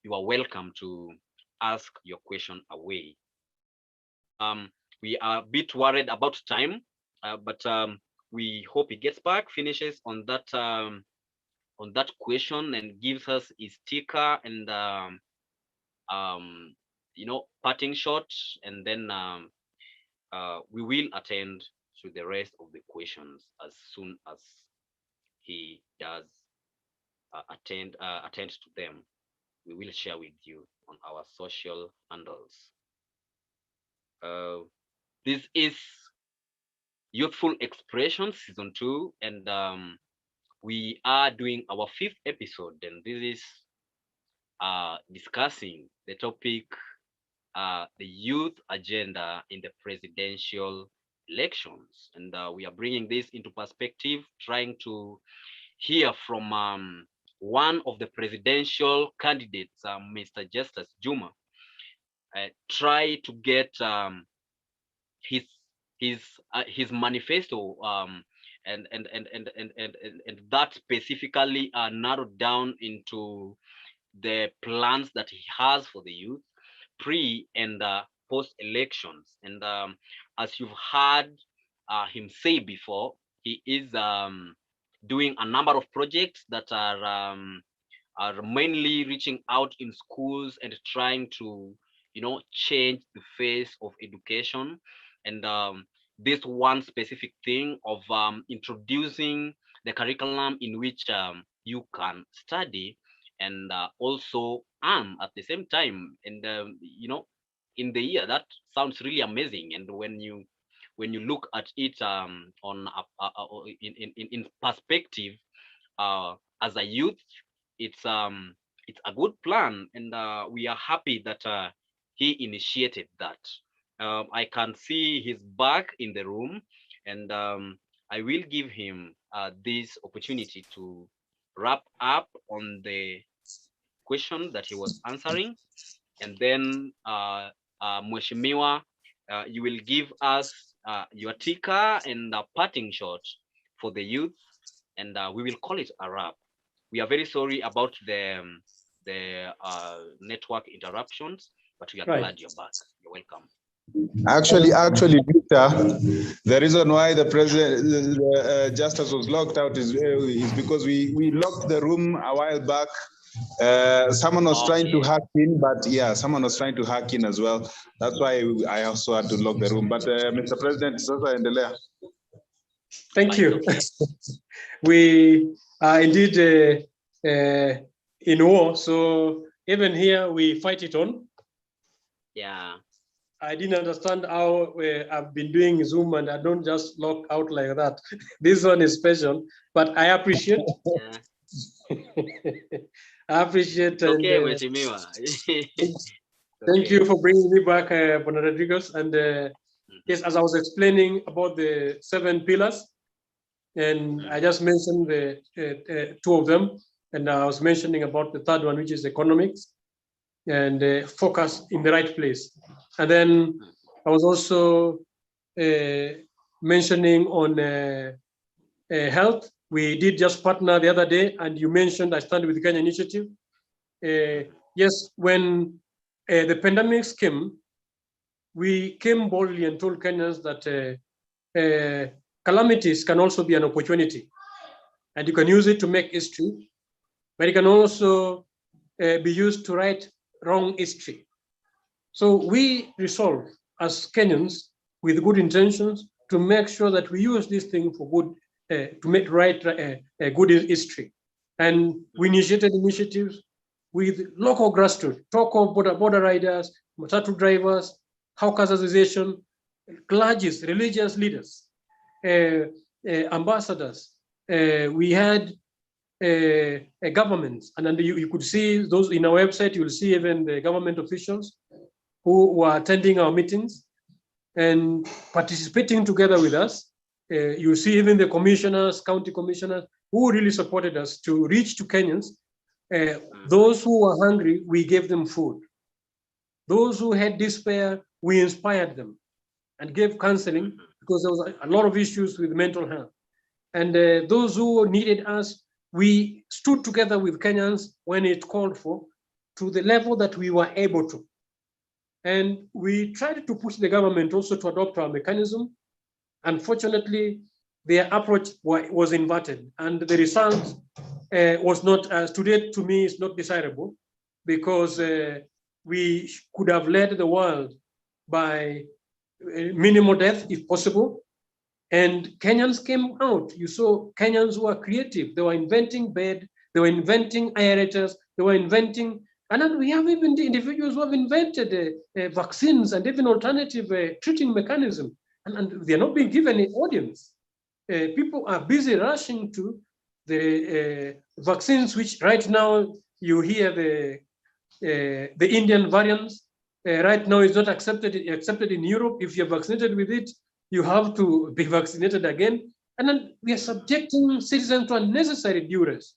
you are welcome to ask your question away. We are a bit worried about time, but we hope he gets back, finishes on that question, and gives us his sticker and you know, parting shot, and then we will attend to the rest of the questions as soon as he does attend to them. We will share with you on our social handles. This is Youthful Expressions Season 2, and we are doing our 5th episode, and this is discussing the topic, the youth agenda in the presidential elections. And we are bringing this into perspective, trying to hear from one of the presidential candidates, Mr. Justus Juma, try to get his manifesto and that specifically narrowed down into the plans that he has for the youth pre and post elections. And as you've heard him say before, he is doing a number of projects that are mainly reaching out in schools and trying to, you know, change the face of education. And this one specific thing of introducing the curriculum in which you can study and also at the same time. And you know, in the year, that sounds really amazing. And when you look at it in perspective, as a youth, it's a good plan, and we are happy that he initiated that. I can see his back in the room, and I will give him this opportunity to wrap up on the question that he was answering, and then Mheshimiwa, you will give us your ticker and a parting shot for the youth, and we will call it a wrap. We are very sorry about the network interruptions, but we are glad you're back. You're welcome. Actually, Victor, the reason why the president, Justus was locked out is because we locked the room a while back. Someone was trying to hack in, but yeah, someone was trying to hack in as well. That's why I also had to lock the room. But Mr. President, sasa endelea. Thank you. We are indeed in war, so even here we fight it on. Yeah. I didn't understand how I've been doing Zoom and I don't just log out like that. This one is special, but I appreciate. Yeah. I appreciate. Okay, Thank you for bringing me back, J.RODRIGUEZ, and Yes, as I was explaining about the 7 pillars, and I just mentioned the 2 of them, and I was mentioning about the 3rd one, which is economics, and focus in the right place. And then I was also mentioning on health. We did just partner the other day, and you mentioned I stand with the Kenya Initiative. Yes, when the pandemics came, we came boldly and told Kenyans that calamities can also be an opportunity, and you can use it to make history, but it can also be used to right wrong history. So we resolve as Kenyans with good intentions to make sure that we use this thing for good, to make good history. And we initiated initiatives with local grassroots, talk of border riders, matatu drivers, hawkers association, clergies, religious leaders, ambassadors. We had governments, and then you could see those in our website. You'll see even the government officials who were attending our meetings and participating together with us. You see even the commissioners, county commissioners, who really supported us to reach to Kenyans. Those who were hungry, we gave them food. Those who had despair, we inspired them and gave counseling, because there was a lot of issues with mental health. And those who needed us, we stood together with Kenyans when it called for, to the level that we were able to. And we tried to push the government also to adopt our mechanism. Unfortunately, their approach was inverted, and the result was not, today to me, is not desirable, because we could have led the world by minimal death if possible. And Kenyans came out. You saw Kenyans who were creative. They were inventing bed, they were inventing aerators, they were inventing, and then we have even the individuals who have invented vaccines and even alternative treating mechanism, and they're not being given an audience. People are busy rushing to the vaccines, which right now you hear the Indian variants. Right now is not accepted in Europe. If you're vaccinated with it, you have to be vaccinated again. And then we are subjecting citizens to unnecessary duress.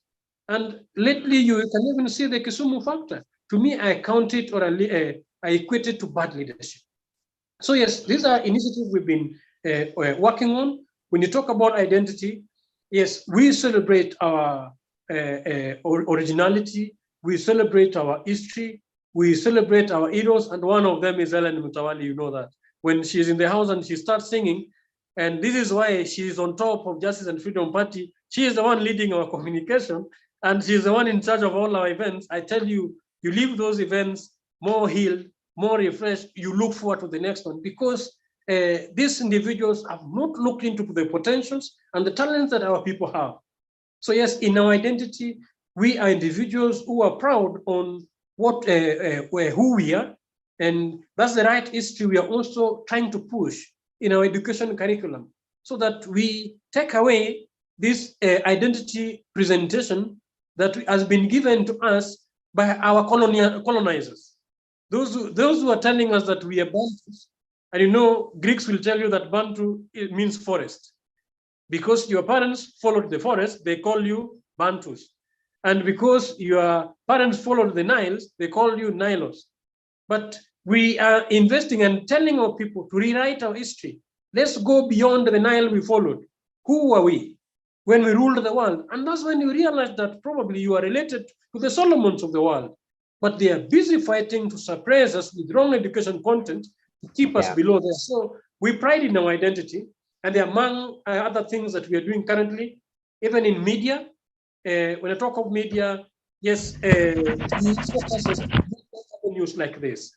And lately, you can even see the Kisumu factor. To me, I count it, or I equate it to bad leadership. So yes, these are initiatives we've been working on. When you talk about identity, yes, we celebrate our originality, we celebrate our history, we celebrate our heroes, and one of them is Ellen Mutawali. You know that. When she's in the house and she starts singing, and this is why she's on top of Justice and Freedom Party. She is the one leading our communication, and she's the one in charge of all our events. I tell you, you leave those events more healed, more refreshed. You look forward to the next one, because these individuals have not looked into the potentials and the talents that our people have. So yes, in our identity, we are individuals who are proud on what who we are, and that's the right history we are also trying to push in our education curriculum, so that we take away this identity presentation that has been given to us by our colonizers. Those who are telling us that we are Bantus, and you know, Greeks will tell you that Bantu, it means forest. Because your parents followed the forest, they call you Bantus. And because your parents followed the Niles, they call you Nilos. But we are investing and telling our people to rewrite our history. Let's go beyond the Nile we followed. Who were we when we ruled the world? And that's when you realize that probably you are related to the Solomons of the world. But they are busy fighting to suppress us with wrong education content to keep us below there. So we pride in our identity. And among other things that we are doing currently, even in media, when I talk of media, yes, we focus on news like this.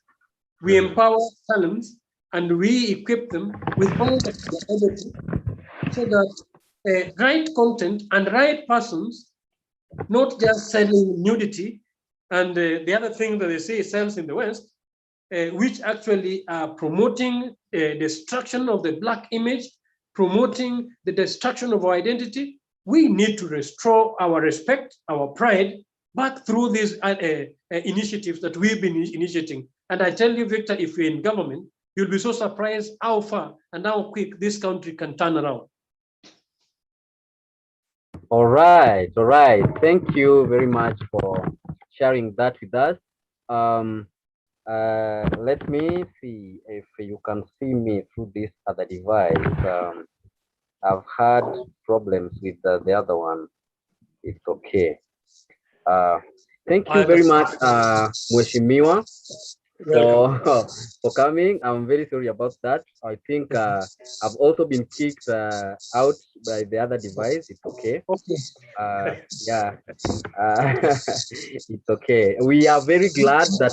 We empower talents and we equip them with all the ability, so that right content and right persons, not just selling nudity and the other thing that they say sells in the West, which actually are promoting destruction of the Black image, promoting the destruction of our identity. We need to restore our respect, our pride, back through these initiatives that we've been initiating. And I tell you, Victor, if you're in government, You'll be so surprised how far and how quick this country can turn around. All right. Thank you very much for sharing that with us. Let me see if you can see me through this other device. I've had problems with the other one. It's okay. Thank you very much, Mheshimiwa, for coming. I'm very sorry about that. I think I've also been kicked out by the other device. It's okay. Yeah, it's okay. We are very glad that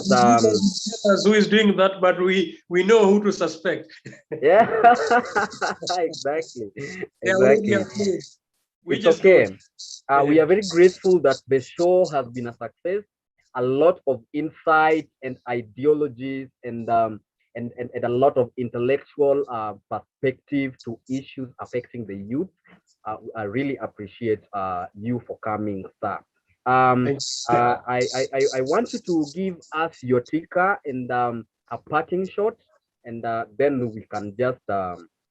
who is doing that, but we know who to suspect. Yeah, exactly. It's okay. We are very grateful that the show has been a success. A lot of insight and ideologies and a lot of intellectual perspective to issues affecting the youth. I really appreciate you for coming, sir. I want you to give us your ticker and a parting shot, and then we can just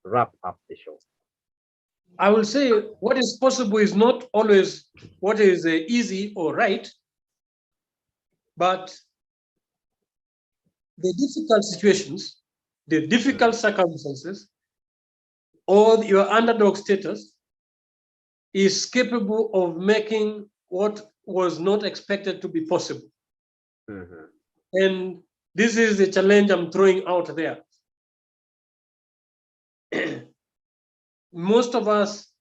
wrap up the show. I will say what is possible is not always what is easy or right, but the difficult situations, the difficult circumstances, or your underdog status is capable of making what was not expected to be possible. And this is the challenge I'm throwing out there. Most of us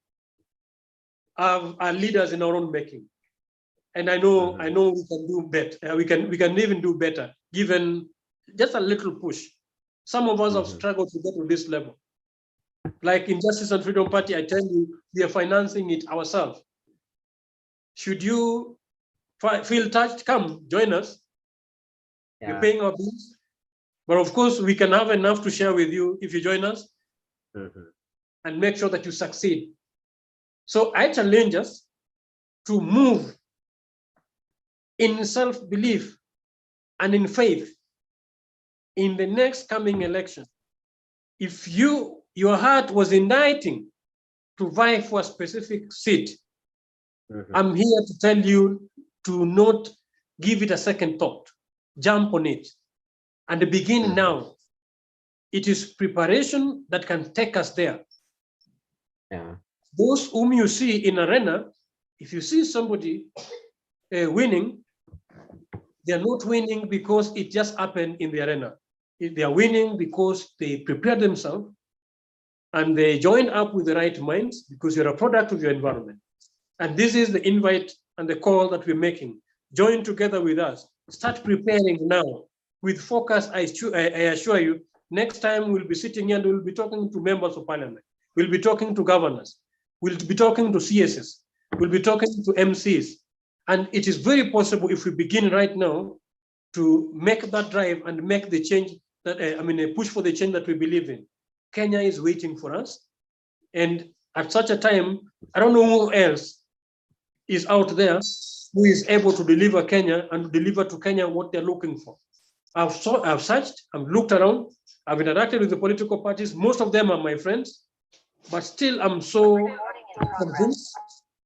are leaders in our own making. And I know we can do better. We can even do better, given just a little push. Some of us have struggled to get to this level. Like in Justice and Freedom Party, I tell you, we are financing it ourselves. Should you feel touched, come join us. We're paying our bills. But of course, we can have enough to share with you if you join us and make sure that you succeed. So I challenge us to move in self-belief and in faith in the next coming election. If your heart was igniting to vie for a specific seat, I'm here to tell you to not give it a second thought. Jump on it and begin now. It is preparation that can take us there. Those whom you see in arena, if you see somebody winning, they are not winning because it just happened in the arena. They are winning because they prepared themselves and they joined up with the right minds, because you're a product of your environment. And this is the invite and the call that we're making. Join together with us. Start preparing now with focus. I assure you, next time we'll be sitting here and we'll be talking to members of parliament. We'll be talking to governors. We'll be talking to CSs. We'll be talking to MCs. And it is very possible if we begin right now to make that drive and make the change that, push for the change that we believe in. Kenya is waiting for us. And at such a time, I don't know who else is out there who is able to deliver Kenya and deliver to Kenya what they're looking for. I've searched, I've looked around, I've interacted with the political parties. Most of them are my friends, but still I'm so convinced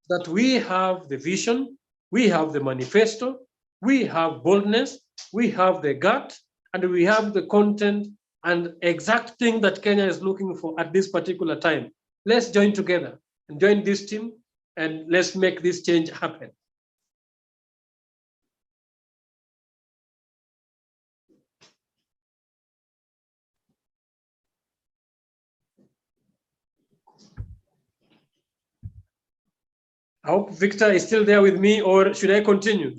that we have the vision, we have the manifesto, we have boldness, we have the gut, and we have the content and exact thing that Kenya is looking for at this particular time. Let's join together and join this team, and let's make this change happen. I hope Victor is still there with me, or should I continue?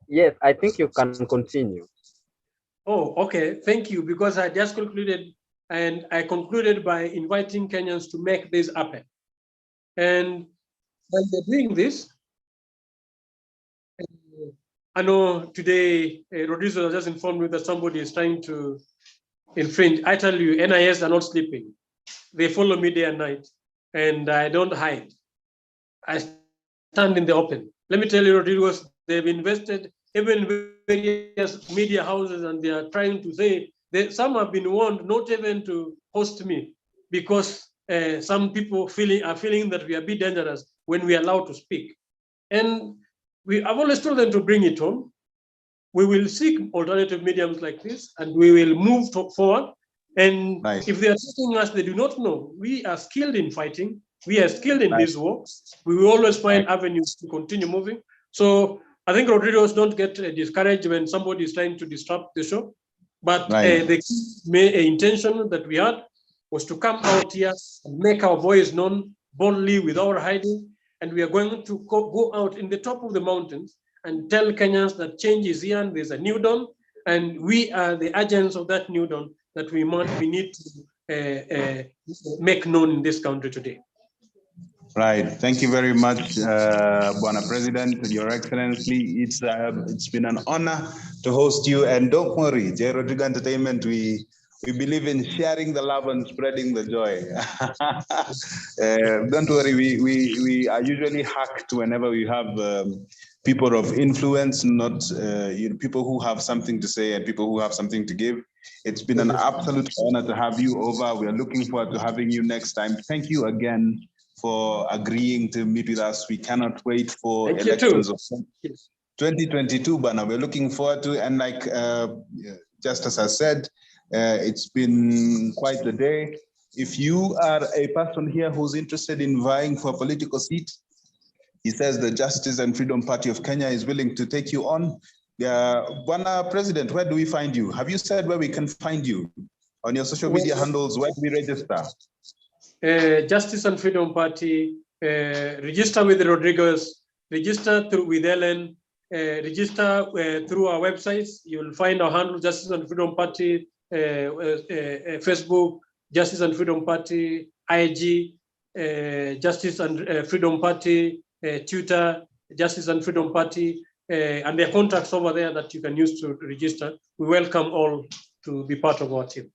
Yes, I think you can continue. Oh, okay. Thank you, because I just concluded, and I concluded by inviting Kenyans to make this happen. And while they're doing this, I know today Rodrigo just informed me that somebody is trying to infringe. I tell you, NIS are not sleeping. They follow me day and night, and I don't hide. I stand in the open. Let me tell you, Rodrigo, they've invested even various media houses, and they are trying to say that some have been warned not even to host me because some people are feeling that we are a bit dangerous when we are allowed to speak. And I've always told them to bring it home. We will seek alternative mediums like this, and we will move forward. And Right. if they are teaching us, they do not know. We are skilled in fighting. We are skilled in Right. this war. We will always find Right. avenues to continue moving. So I think Rodriguez don't get discouraged when somebody is trying to disrupt the show. But Right. the intention that we had was to come out here and make our voice known boldly without hiding. And we are going to go out in the top of the mountains and tell Kenyans that change is here and there's a new dawn. And we are the agents of that new dawn that we need to make known in this country today. Right. Thank you very much, Bwana President, Your Excellency. It's been an honor to host you. And don't worry, J.RODRIGUEZ Entertainment, we believe in sharing the love and spreading the joy. Don't worry, we are usually hacked whenever we have people of influence, not people who have something to say and people who have something to give. It's been an absolute honor to have you over. We are looking forward to having you next time. Thank you again for agreeing to meet with us. We cannot wait for elections of 2022, Bana. We're looking forward to, and like Justus has said, it's been quite the day. If you are a person here who's interested in vying for a political seat, he says the Justice and Freedom Party of Kenya is willing to take you on. Bwana President, where do we find you? Have you said where we can find you? On your social media handles, where do we register? Justice and Freedom Party, register with Rodriguez, register with Ellen, register through our websites. You will find our handle, Justice and Freedom Party, Facebook, Justice and Freedom Party, IG, Justice and Freedom Party, Twitter, Justice and Freedom Party, and there are contacts over there that you can use to register. We welcome all to be part of our team.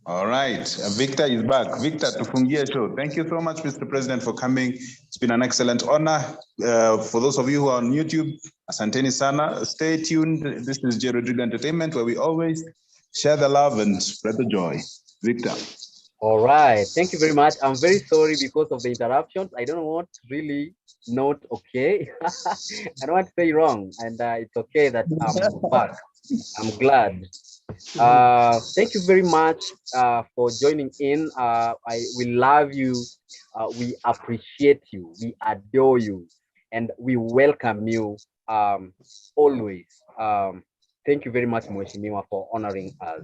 All right, Victor is back. Victor, tufungie show. Thank you so much, Mr. President, for coming. It's been an excellent honor. For those of you who are on YouTube, asanteni sana. Stay tuned. This is J.RODRIGUEZ Entertainment, where we always share the love and spread the joy. Victor. All right, thank you very much. I'm very sorry because of the interruptions. I don't want really not okay. I don't want to say wrong, and it's okay that I'm back. I'm glad. Thank you very much for joining in. We love you. We appreciate you. We adore you, and we welcome you always. Thank you very much, Mheshimiwa, for honoring us.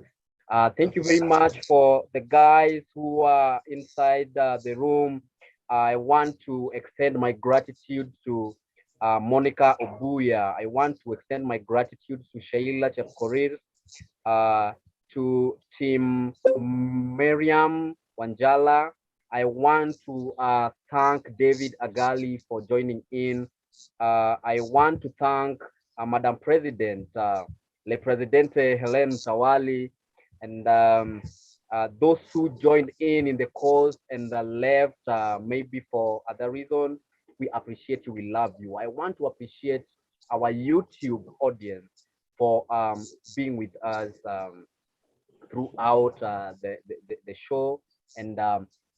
Thank you very much for the guys who are inside the room. I want to extend my gratitude to Monica Obuya. I want to extend my gratitude to Sheila Chepkorir, to Team Miriam Wanjala. I want to thank David Agali for joining in. I want to thank Madam President, Le Presidente Helen Tawali, and those who joined in the cause and left maybe for other reasons. We appreciate you. We love you. I want to appreciate our YouTube audience for being with us throughout the show, and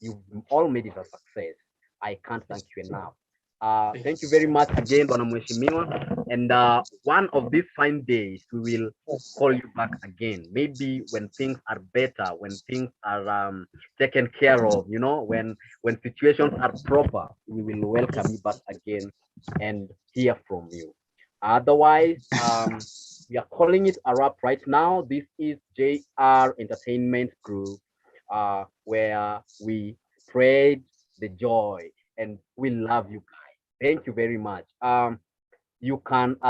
you've all made it a success. I can't thank you enough. Thank you very much again, Bwana Mheshimiwa. And one of these fine days, we will call you back again. Maybe when things are better, when things are taken care of, you know, when situations are proper, we will welcome you back again and hear from you. Otherwise, we are calling it a wrap right now. This is J.R. Entertainment Group, where we spread the joy and we love you guys. Thank you very much. You can